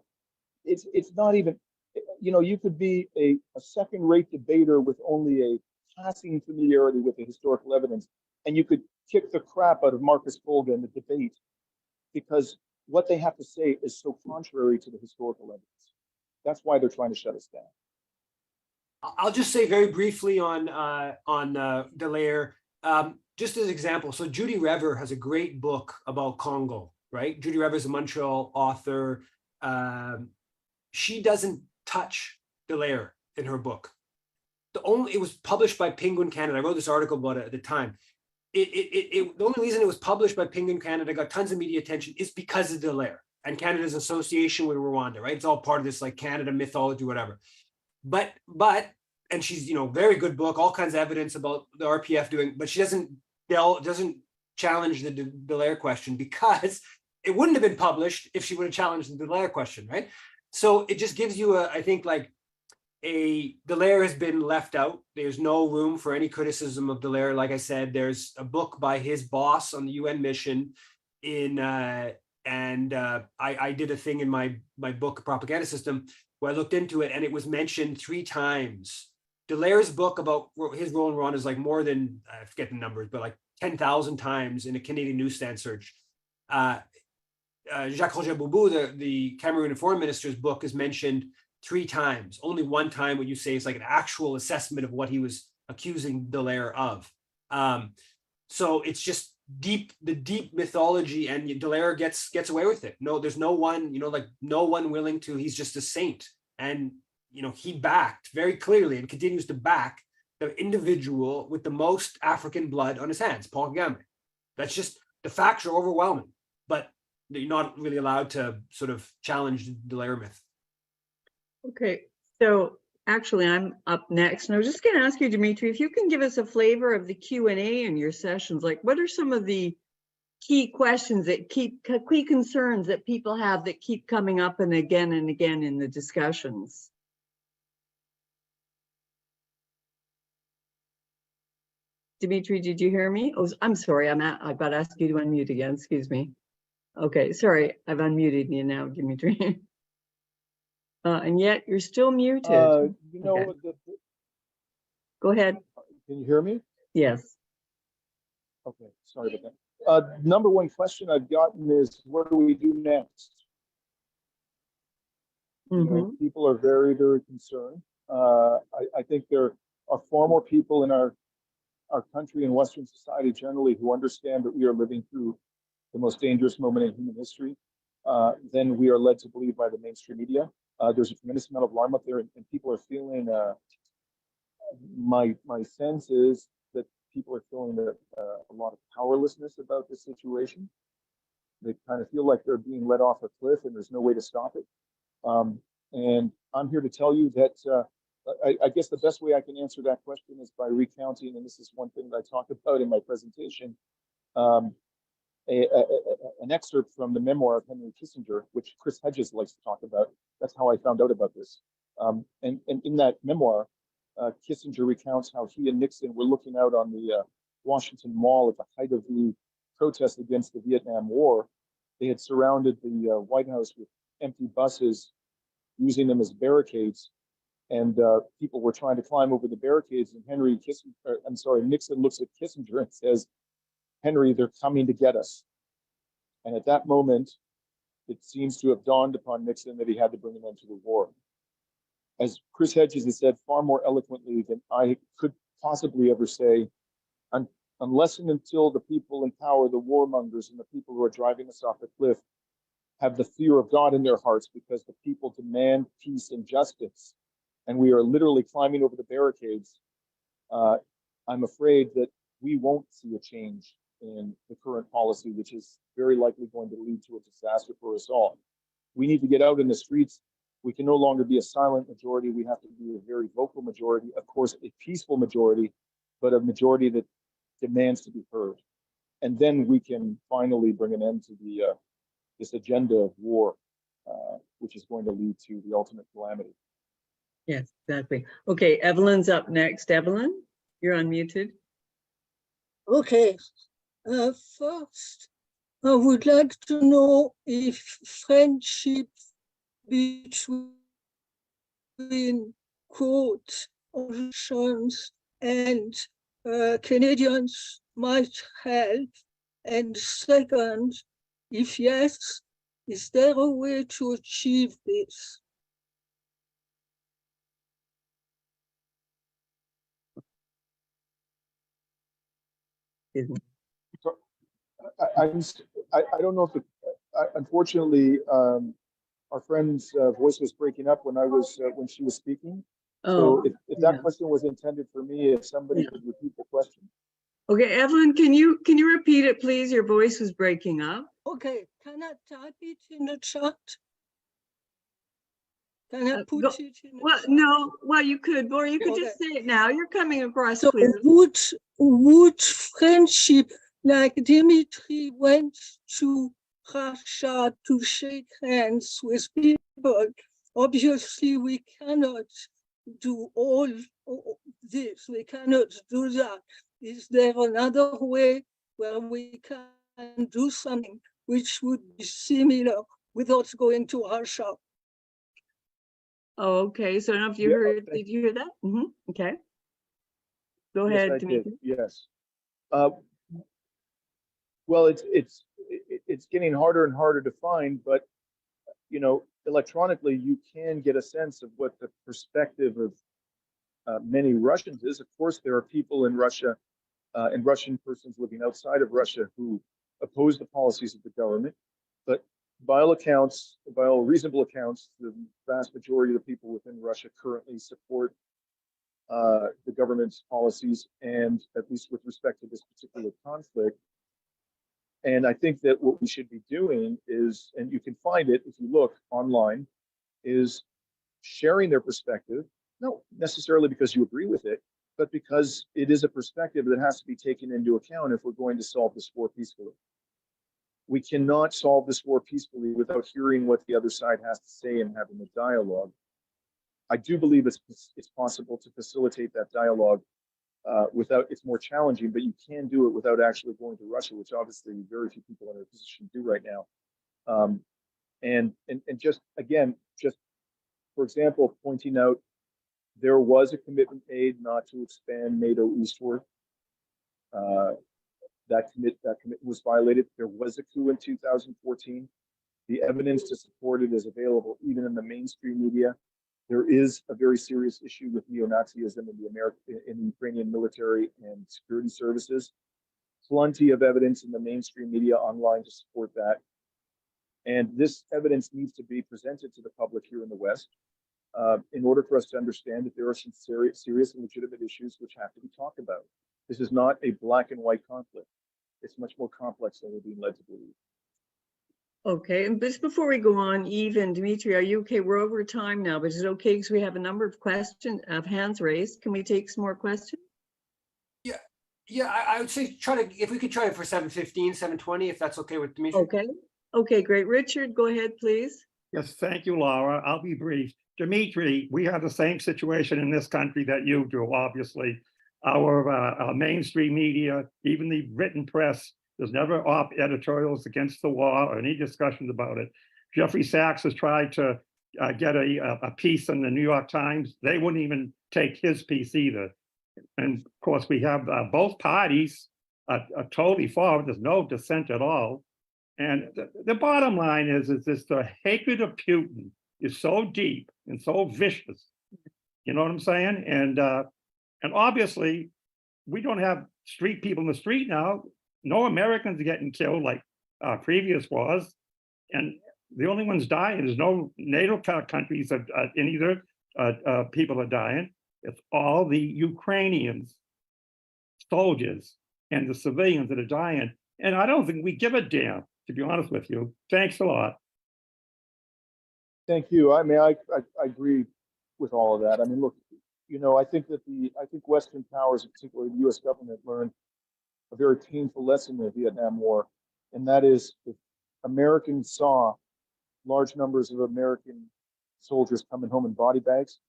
It's not even, you know, you could be a second-rate debater with only a passing familiarity with the historical evidence, and you could kick the crap out of Marcus Folga in the debate because what they have to say is so contrary to the historical evidence. That's why they're trying to shut us down. I'll just say very briefly on Dallaire, just as an example. So Judy Rever has a great book about Congo, right? Judy Rever is a Montreal author. She doesn't touch Dallaire in her book. It was published by Penguin Canada. I wrote this article about it at the time. The only reason it was published by Penguin Canada, got tons of media attention, is because of Dallaire and Canada's association with Rwanda, right? It's all part of this like Canada mythology, whatever. But and she's, you know, very good book, all kinds of evidence about the RPF doing, but she doesn't challenge the Dallaire question because it wouldn't have been published if she would have challenged the Dallaire question, right? So it just gives you I think like Dallaire has been left out. There's no room for any criticism of Dallaire. Like I said, there's a book by his boss on the UN mission I did a thing in my book Propaganda System where I looked into it, and it was mentioned 3 times. Dallaire's book about his role in Rwanda is like more than, I forget the numbers, but like 10,000 times in a Canadian newsstand search. Jacques Roger Boubou, the Cameroon foreign minister's book, is mentioned 3 times. Only 1 time what you say is like an actual assessment of what he was accusing Dallaire of. So it's just the deep mythology, and Dallaire gets away with it. No, there's no one, you know, like no one willing to. He's just a saint, and you know, he backed very clearly and continues to back the individual with the most African blood on his hands, Paul Kagame. That's just, the facts are overwhelming, but you're not really allowed to sort of challenge the Dallaire myth. Okay, so actually I'm up next, and I was just going to ask you, Dimitri, if you can give us a flavor of the Q&A in your sessions. Like, what are some of the key questions that key concerns that people have that keep coming up and again in the discussions? Dimitri, did you hear me? Oh, I'm sorry, I've got to ask you to unmute again, excuse me. Okay, sorry, I've unmuted you now, Dimitri. And yet you're still muted. You know, okay. Go ahead. Can you hear me? Yes. Okay, sorry about that. Number 1 question I've gotten is, what do we do next? You know, people are very, very concerned. I think there are far more people in our country and Western society generally who understand that we are living through the most dangerous moment in human history than we are led to believe by the mainstream media. There's a tremendous amount of alarm up there, and people are feeling, my sense is that people are feeling a lot of powerlessness about this situation. They kind of feel like they're being let off a cliff and there's no way to stop it. And I'm here to tell you that I guess the best way I can answer that question is by recounting, and this is one thing that I talk about in my presentation, an excerpt from the memoir of Henry Kissinger, which Chris Hedges likes to talk about. That's how I found out about this. And in that memoir, Kissinger recounts how he and Nixon were looking out on the Washington Mall at the height of the protest against the Vietnam War. They had surrounded the White House with empty buses, using them as barricades. And people were trying to climb over the barricades. And Nixon looks at Kissinger and says, "Henry, they're coming to get us." And at that moment, it seems to have dawned upon Nixon that he had to bring an end to the war. As Chris Hedges has said far more eloquently than I could possibly ever say, unless and until the people in power, the warmongers and the people who are driving us off the cliff, have the fear of God in their hearts because the people demand peace and justice, and we are literally climbing over the barricades, I'm afraid that we won't see a change in the current policy, which is very likely going to lead to a disaster for us all. We need to get out in the streets. We can no longer be a silent majority. We have to be a very vocal majority, of course, a peaceful majority, but a majority that demands to be heard. And then we can finally bring an end to this agenda of war, which is going to lead to the ultimate calamity. Yes, exactly. Okay, Evelyn's up next. Evelyn, you're unmuted. Okay. First, I would like to know if friendship between quote Russians and Canadians might help. And second, if yes, is there a way to achieve this? So I don't know if unfortunately, our friend's voice was breaking up when when she was speaking. So Oh, if that yeah. question was intended for me, if somebody Yeah. could repeat the question. Okay, Evelyn, can you repeat it, please? Your voice was breaking up. Okay, can I type it in the chat? Can I put Go, it in the well, chat? no, well, you could, or you could just Okay. say it now. You're coming across So clearly. would friendship, like Dimitri went to Russia to shake hands with people, obviously we cannot do all this, we cannot do that. Is there another way where we can do something which would be similar without going to Russia? Oh, okay. So I don't know if you Yeah, heard, okay. did you hear that? Okay. Go Yes, ahead, I did. Dimitri. Yes. Well, it's getting harder and harder to find, but you know, electronically, you can get a sense of what the perspective of many Russians is. Of course, there are people in Russia and Russian persons living outside of Russia who oppose the policies of the government. But by all accounts, by all reasonable accounts, the vast majority of the people within Russia currently support the government's policies, and at least with respect to this particular conflict. And I think that what we should be doing is, and you can find it if you look online, is sharing their perspective, not necessarily because you agree with it, but because it is a perspective that has to be taken into account if we're going to solve this war peacefully. We cannot solve this war peacefully without hearing what the other side has to say and having a dialogue. I do believe it's possible to facilitate that dialogue without, it's more challenging, but you can do it without actually going to Russia, which obviously very few people in our position do right now. And just again, just for example, pointing out there was a commitment made not to expand NATO eastward. That commitment was violated. There was a coup in 2014. The evidence to support it is available even in the mainstream media. There is a very serious issue with neo-Nazism in the Ukrainian military and security services. Plenty of evidence in the mainstream media online to support that. And this evidence needs to be presented to the public here in the West in order for us to understand that there are some serious and legitimate issues which have to be talked about. This is not a black and white conflict. It's much more complex than we're being led to believe. Okay, and just before we go on, Yves and Dimitri, are you okay? We're over time now, but is it okay because we have a number of questions, hands raised? Can we take some more questions? Yeah, I would say if we could try it for 7:15, 7:20, if that's okay with Dimitri. Okay. Okay, great. Richard, go ahead, please. Yes, thank you, Laura. I'll be brief. Dimitri, we have the same situation in this country that you do, obviously. Our mainstream media, even the written press, there's never editorials against the war or any discussions about it. Jeffrey Sachs has tried to get a piece in the New York Times. They wouldn't even take his piece either. And of course, we have both parties are totally for it. There's no dissent at all. And the bottom line is this: the hatred of Putin is so deep and so vicious. You know what I'm saying? And obviously, we don't have street people in the street now. No Americans are getting killed like previous wars, and the only ones dying is no NATO countries in either people are dying. It's all the Ukrainians, soldiers, and the civilians that are dying. And I don't think we give a damn, to be honest with you. Thanks a lot. Thank you. I mean, I agree with all of that. I mean, look, you know, I think Western powers, particularly the U.S. government, learned a very painful lesson in the Vietnam War, and that is if Americans saw large numbers of American soldiers coming home in body bags,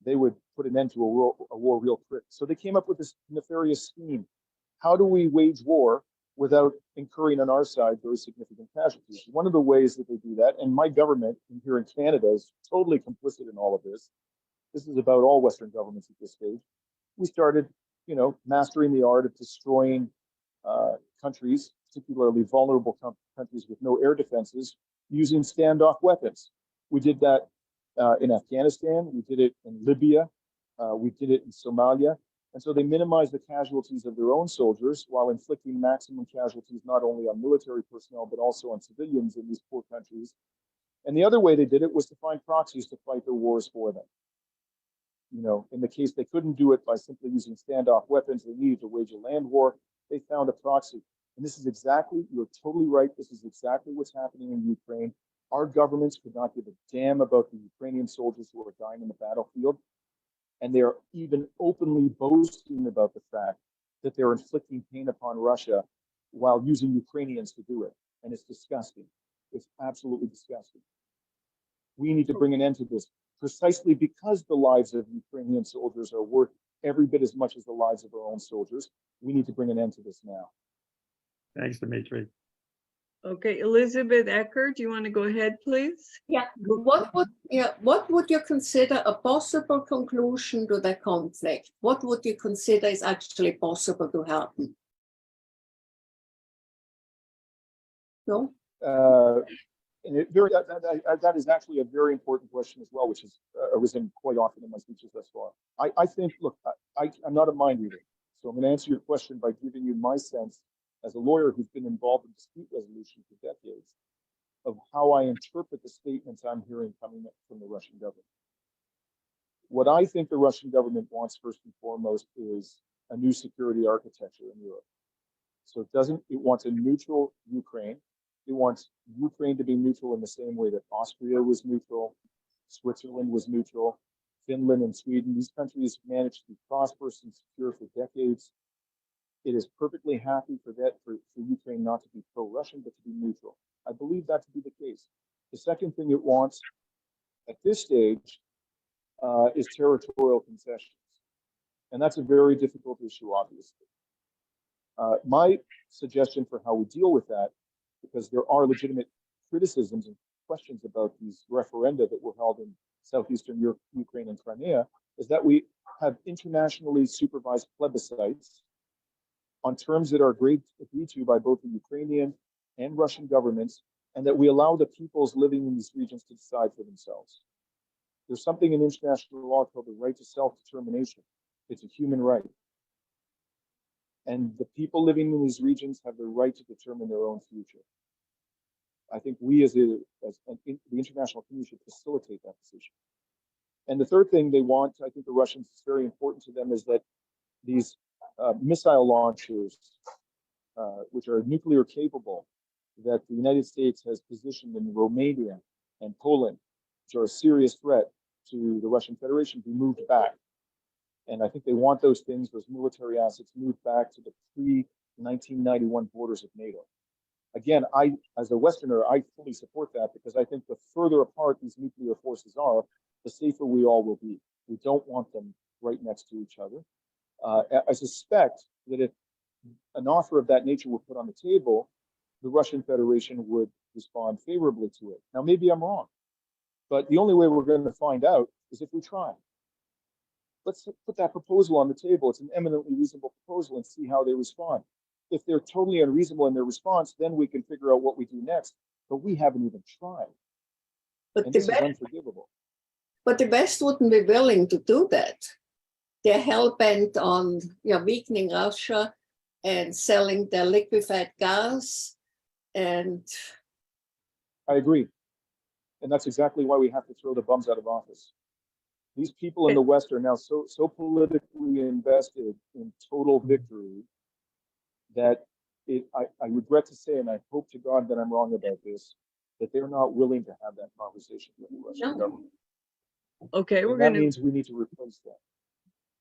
they would put an end to a war real quick. So they came up with this nefarious scheme. How do we wage war without incurring on our side very significant casualties. One of the ways that they do that, and my government here in Canada is totally complicit in all of this. This is about all Western governments at this stage. We started, mastering the art of destroying countries, particularly vulnerable countries with no air defenses, using standoff weapons. We did that in Afghanistan. We did it in Libya. We did it in Somalia. And so they minimize the casualties of their own soldiers while inflicting maximum casualties not only on military personnel, but also on civilians in these poor countries. And the other way they did it was to find proxies to fight their wars for them. In the case they couldn't do it by simply using standoff weapons, they needed to wage a land war. They found a proxy. And this is exactly, you're totally right, this is exactly what's happening in Ukraine. Our governments could not give a damn about the Ukrainian soldiers who are dying in the battlefield. And they are even openly boasting about the fact that they're inflicting pain upon Russia while using Ukrainians to do it. And it's disgusting. It's absolutely disgusting. We need to bring an end to this precisely because the lives of Ukrainian soldiers are worth every bit as much as the lives of our own soldiers. We need to bring an end to this now. Thanks, Dimitri. Okay, Elizabeth Ecker, do you want to go ahead, please? Yeah. What would you consider a possible conclusion to the conflict? What would you consider is actually possible to happen? No? And that is actually a very important question as well, which has arisen quite often in my speeches thus far. I think, look, I'm not a mind reader, so I'm going to answer your question by giving you my sense as a lawyer who's been involved in dispute resolution for decades of how I interpret the statements I'm hearing coming from the Russian government. What I think the Russian government wants first and foremost is a new security architecture in Europe. So it wants a neutral Ukraine. It wants Ukraine to be neutral in the same way that Austria was neutral, Switzerland was neutral, Finland and Sweden. These countries managed to be prosperous and secure for decades. It is perfectly happy for Ukraine not to be pro-Russian, but to be neutral. I believe that to be the case. The second thing it wants at this stage is territorial concessions. And that's a very difficult issue, obviously. My suggestion for how we deal with that, because there are legitimate criticisms and questions about these referenda that were held in southeastern Ukraine and Crimea, is that we have internationally supervised plebiscites on terms that are agreed to by both the Ukrainian and Russian governments, and that we allow the peoples living in these regions to decide for themselves. There's something in international law called the right to self-determination. It's a human right. And the people living in these regions have the right to determine their own future. I think we as the international community should facilitate that decision. And the third thing they want, I think the Russians, it's very important to them, is that these missile launchers, which are nuclear capable, that the United States has positioned in Romania and Poland, which are a serious threat to the Russian Federation, be moved back. And I think they want those things, those military assets, moved back to the pre-1991 borders of NATO. Again, as a Westerner, I fully support that because I think the further apart these nuclear forces are, the safer we all will be. We don't want them right next to each other. I suspect that if an offer of that nature were put on the table, the Russian Federation would respond favorably to it. Now, maybe I'm wrong, but the only way we're going to find out is if we try. Let's put that proposal on the table. It's an eminently reasonable proposal and see how they respond. If they're totally unreasonable in their response, then we can figure out what we do next. But we haven't even tried. And this is unforgivable. But the West wouldn't be willing to do that. They're hell-bent on weakening Russia and selling their liquefied gas. And I agree. And that's exactly why we have to throw the bums out of office. These people in the West are now so politically invested in total victory that I regret to say, and I hope to God that I'm wrong about this, that they're not willing to have that conversation with the Russian government. Okay, that means we need to replace that.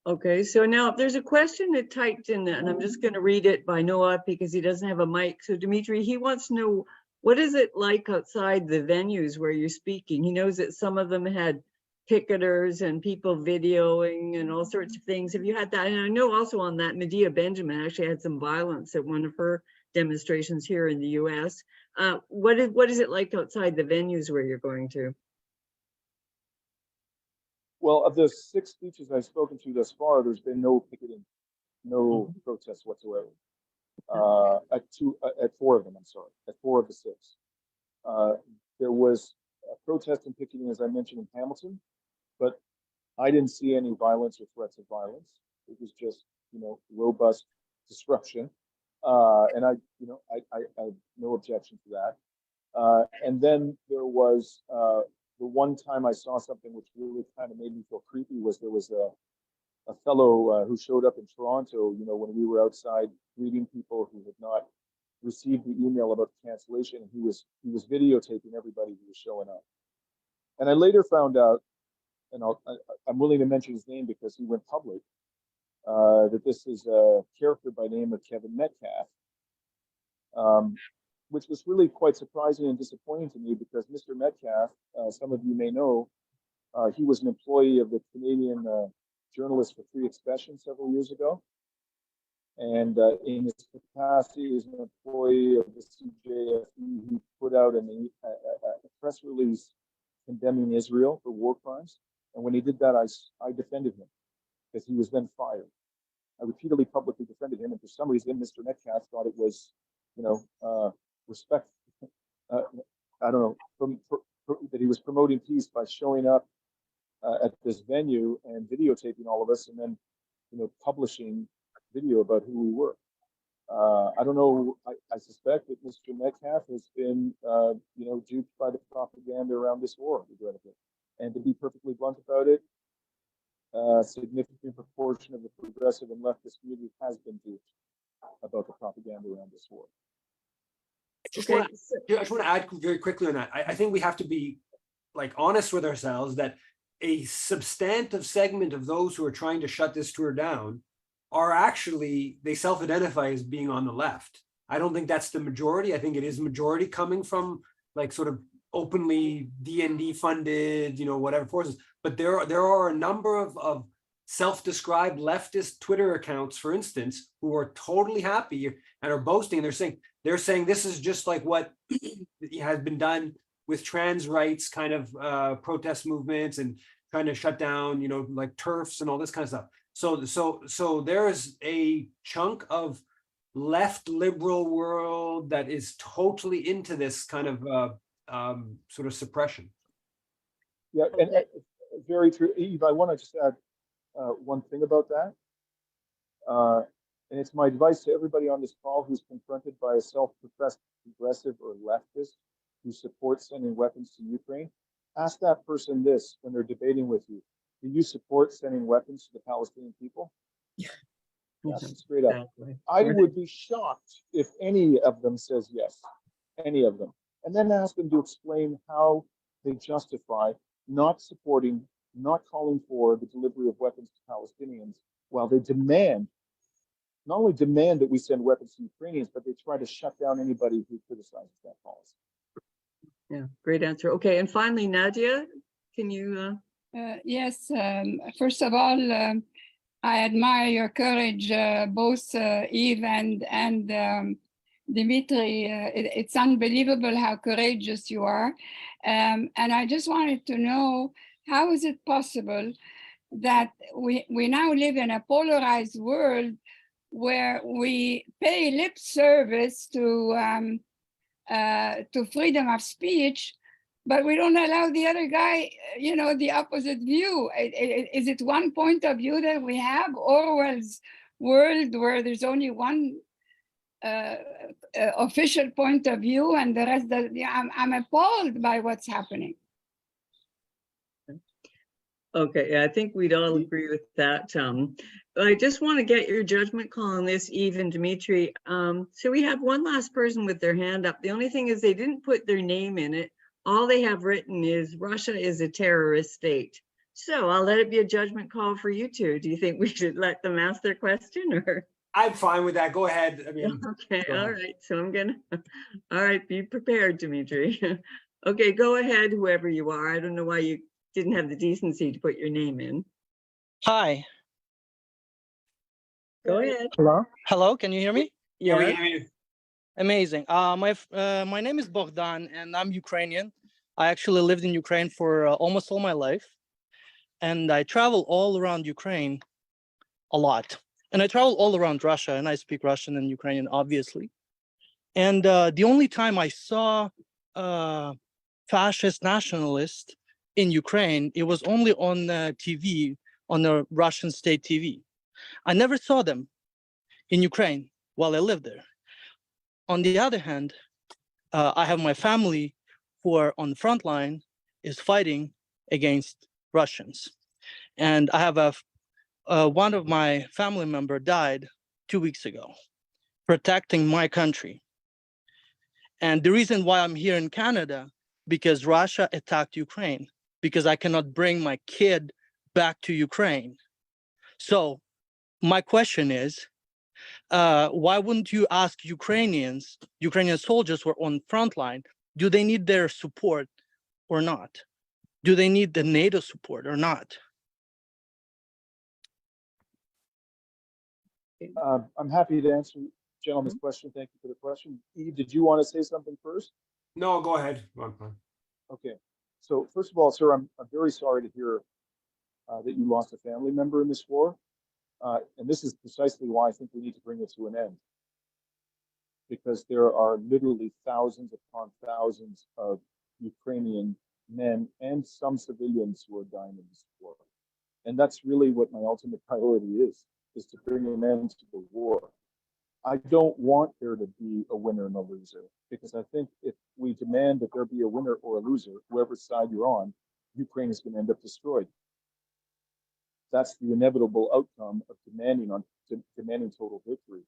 Okay, so now there's a question that typed in, and I'm just going to read it by Noah because he doesn't have a mic. So Dimitri, he wants to know, what is it like outside the venues where you're speaking? He knows that some of them had picketers and people videoing and all sorts of things. Have you had that? And I know also on that, Medea Benjamin actually had some violence at one of her demonstrations here in the US. What is it like outside the venues where you're going to? Well, of the 6 speeches I've spoken to thus far, there's been no picketing, no protests whatsoever. At 4 of them, I'm sorry, at 4 of the 6. There was a protest and picketing, as I mentioned, in Hamilton, but I didn't see any violence or threats of violence. It was just, robust disruption. And I have no objection to that. And then there was the one time I saw something which really kind of made me feel creepy was there was a fellow who showed up in Toronto, when we were outside greeting people who had not received the email about the cancellation. He was videotaping everybody who was showing up. And I later found out, and I'm willing to mention his name because he went public, that this is a character by the name of Kevin Metcalf, which was really quite surprising and disappointing to me because Mr. Metcalf, some of you may know, he was an employee of the Canadian Journalists for Free Expression several years ago. And in his capacity as an employee of the CJFE, he put out a press release condemning Israel for war crimes. And when he did that, I defended him because he was then fired. I repeatedly publicly defended him, and for some reason, Mr. Metcalf thought it was, respect. I don't know, that he was promoting peace by showing up at this venue and videotaping all of us, and then, publishing video about who we were. I don't know. I suspect that Mr. Metcalf has been, duped by the propaganda around this war, regrettably. And to be perfectly blunt about it, a significant proportion of the progressive and leftist community has been duped about the propaganda around this war. I just want to add very quickly on that. I think we have to be honest with ourselves that a substantive segment of those who are trying to shut this tour down are actually, they self-identify as being on the left. I don't think that's the majority. I think it is majority coming from sort of openly DND funded, whatever forces. But there are a number of self-described leftist Twitter accounts, for instance, who are totally happy and are boasting. They're saying this is just like what has been done with trans rights kind of protest movements and trying to shut down, like TERFs and all this kind of stuff. So there is a chunk of left liberal world that is totally into this kind of sort of suppression. Yeah, and very true. Yves, I want to just add one thing about that. And it's my advice to everybody on this call who's confronted by a self-professed progressive or leftist who supports sending weapons to Ukraine. Ask that person this when they're debating with you. Do you support sending weapons to the Palestinian people? Yeah. Straight up. Exactly. I would be shocked if any of them says yes, any of them. And then ask them to explain how they justify not supporting, not calling for the delivery of weapons to Palestinians while they not only demand that we send weapons to Ukrainians, but they try to shut down anybody who criticizes that policy. Yeah, great answer. Okay, and finally, Nadia, can you? Yes, first of all, I admire your courage, both Yves and Dimitri. It's unbelievable how courageous you are. And I just wanted to know, how is it possible that we now live in a polarized world where we pay lip service to freedom of speech, but we don't allow the other guy, the opposite view? Is it one point of view that we have, Orwell's world, where there's only one official point of view and the rest I'm appalled by what's happening. Okay, yeah, I think we'd all agree with that. I just want to get your judgment call on this, Yves and Dimitri. So we have one last person with their hand up. The only thing is they didn't put their name in it. All they have written is Russia is a terrorist state. So I'll let it be a judgment call for you two. Do you think we should let them ask their question, or? I'm fine with that. Go ahead. I mean, okay, all right. So I'm gonna, all right, be prepared, Dimitri. Okay, go ahead, whoever you are. I don't know why you didn't have the decency to put your name in. Hi. Go ahead. Hello? Hello, can you hear me? Yeah. we hear you. Amazing. My name is Bogdan, and I'm Ukrainian. I actually lived in Ukraine for almost all my life, and I travel all around Ukraine a lot. And I travel all around Russia, and I speak Russian and Ukrainian, obviously. And the only time I saw fascist nationalists in Ukraine, it was only on TV, on the Russian state TV. I never saw them in Ukraine while I lived there. On the other hand, I have my family who are on the front line is fighting against Russians. And I have one of my family member died 2 weeks ago, protecting my country. And the reason why I'm here in Canada, because Russia attacked Ukraine, because I cannot bring my kid back to Ukraine. So my question is, why wouldn't you ask Ukrainian soldiers who are on front line, do they need their support or not? Do they need the NATO support or not? I'm happy to answer gentleman's question. Thank you for the question. Yves, did you want to say something first? No, go ahead. Okay. So first of all, sir, I'm very sorry to hear that you lost a family member in this war. And this is precisely why I think we need to bring it to an end. Because there are literally thousands upon thousands of Ukrainian men and some civilians who are dying in this war. And that's really what my ultimate priority is to bring an end to the war. I don't want there to be a winner and a loser, because I think if we demand that there be a winner or a loser, whoever side you're on, Ukraine is going to end up destroyed. That's the inevitable outcome of demanding total victory.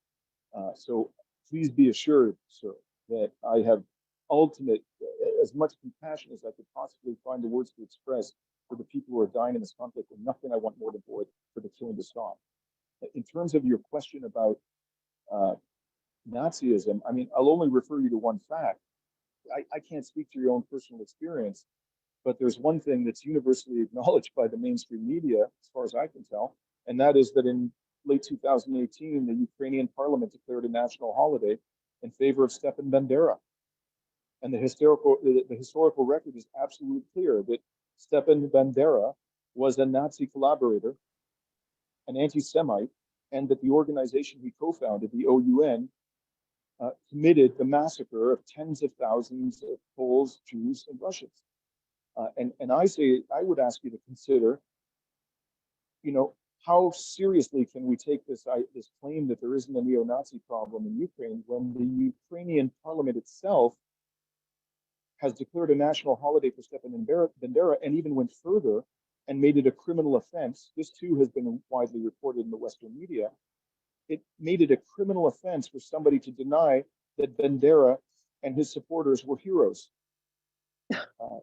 So please be assured, sir, that I have as much compassion as I could possibly find the words to express for the people who are dying in this conflict, and nothing I want more than for the killing to stop. In terms of your question about Nazism, I mean, I'll only refer you to one fact. I can't speak to your own personal experience, but there's one thing that's universally acknowledged by the mainstream media, as far as I can tell, and that is that in late 2018, the Ukrainian parliament declared a national holiday in favor of Stepan Bandera. And the historical record is absolutely clear that Stepan Bandera was a Nazi collaborator, an anti-Semite, and that the organization he co-founded, the OUN, committed the massacre of tens of thousands of Poles, Jews, and Russians. And I would ask you to consider, how seriously can we take this claim that there isn't a neo-Nazi problem in Ukraine when the Ukrainian parliament itself has declared a national holiday for Stepan Bandera, and even went further and made it a criminal offense. This too has been widely reported in the Western media. It made it a criminal offense for somebody to deny that Bandera and his supporters were heroes.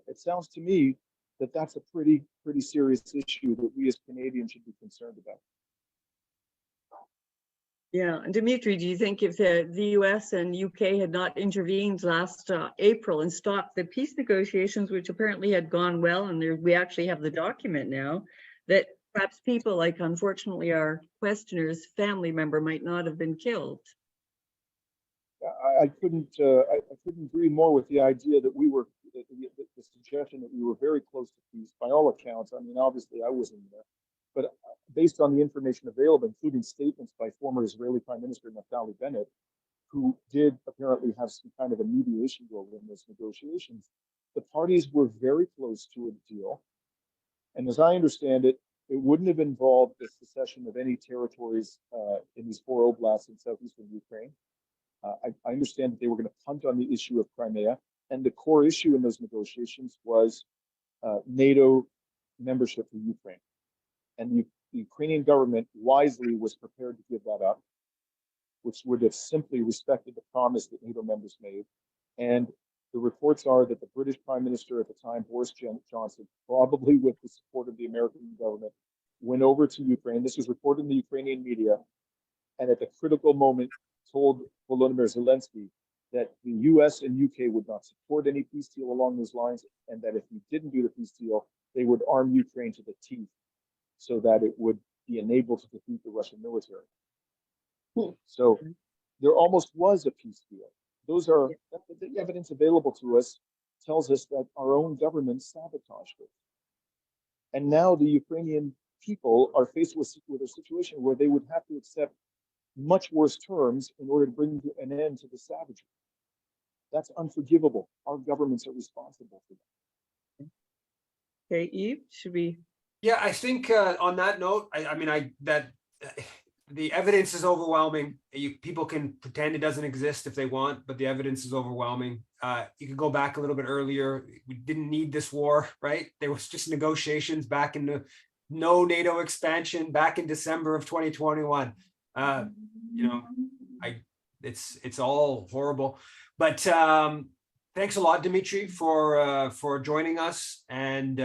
It sounds to me that that's a pretty serious issue that we as Canadians should be concerned about. Yeah, and Dimitri, do you think if the US and UK had not intervened last April and stopped the peace negotiations, which apparently had gone well, and we actually have the document now, that perhaps people like, unfortunately, our questioner's family member might not have been killed? I couldn't agree more with the idea that we were, the suggestion that we were very close to peace by all accounts. I mean, obviously I wasn't there, but based on the information available, including statements by former Israeli Prime Minister Naftali Bennett, who did apparently have some kind of a mediation role in those negotiations, the parties were very close to a deal. And as I understand it, it wouldn't have involved the secession of any territories in these 4 oblasts in southeastern Ukraine. I understand that they were going to punt on the issue of Crimea, and the core issue in those negotiations was NATO membership for Ukraine. And the Ukrainian government wisely was prepared to give that up, which would have simply respected the promise that NATO members made. And the reports are that the British Prime Minister at the time, Boris Johnson, probably with the support of the American government, went over to Ukraine. This was reported in the Ukrainian media, and at the critical moment told Volodymyr Zelensky that the US and UK would not support any peace deal along those lines, and that if he didn't do the peace deal, they would arm Ukraine to the teeth so that it would be enabled to defeat the Russian military. So there almost was a peace deal, Those are the evidence available to us tells us that our own government sabotaged it. And now the Ukrainian people are faced with a situation where they would have to accept much worse terms in order to bring an end to the savagery. That's unforgivable. Our governments are responsible for that. Okay, Yves, should we? Yeah, I think on that note, the evidence is overwhelming. People can pretend it doesn't exist if they want, but the evidence is overwhelming. You can go back a little bit earlier. We didn't need this war, right? There was just negotiations back in the no NATO expansion back in December of 2021. It's all horrible. But thanks a lot, Dimitri, for joining us, and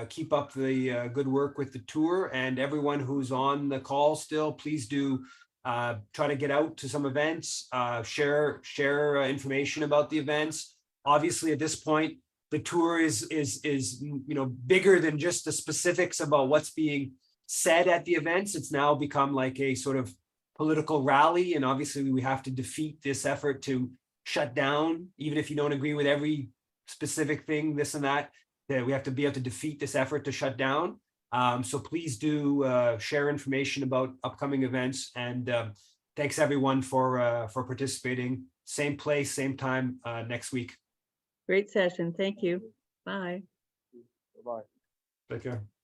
keep up the good work with the tour. And everyone who's on the call still, please do try to get out to some events, share information about the events. Obviously, at this point, the tour is bigger than just the specifics about what's being said at the events. It's now become like a sort of political rally, and obviously we have to defeat this effort to shut down, even if you don't agree with every specific thing, this and that we have to be able to defeat this effort to shut down. So please do share information about upcoming events, and thanks everyone for participating. Same place, same time next week. Great session. Thank you. Bye. Bye-bye. Take care.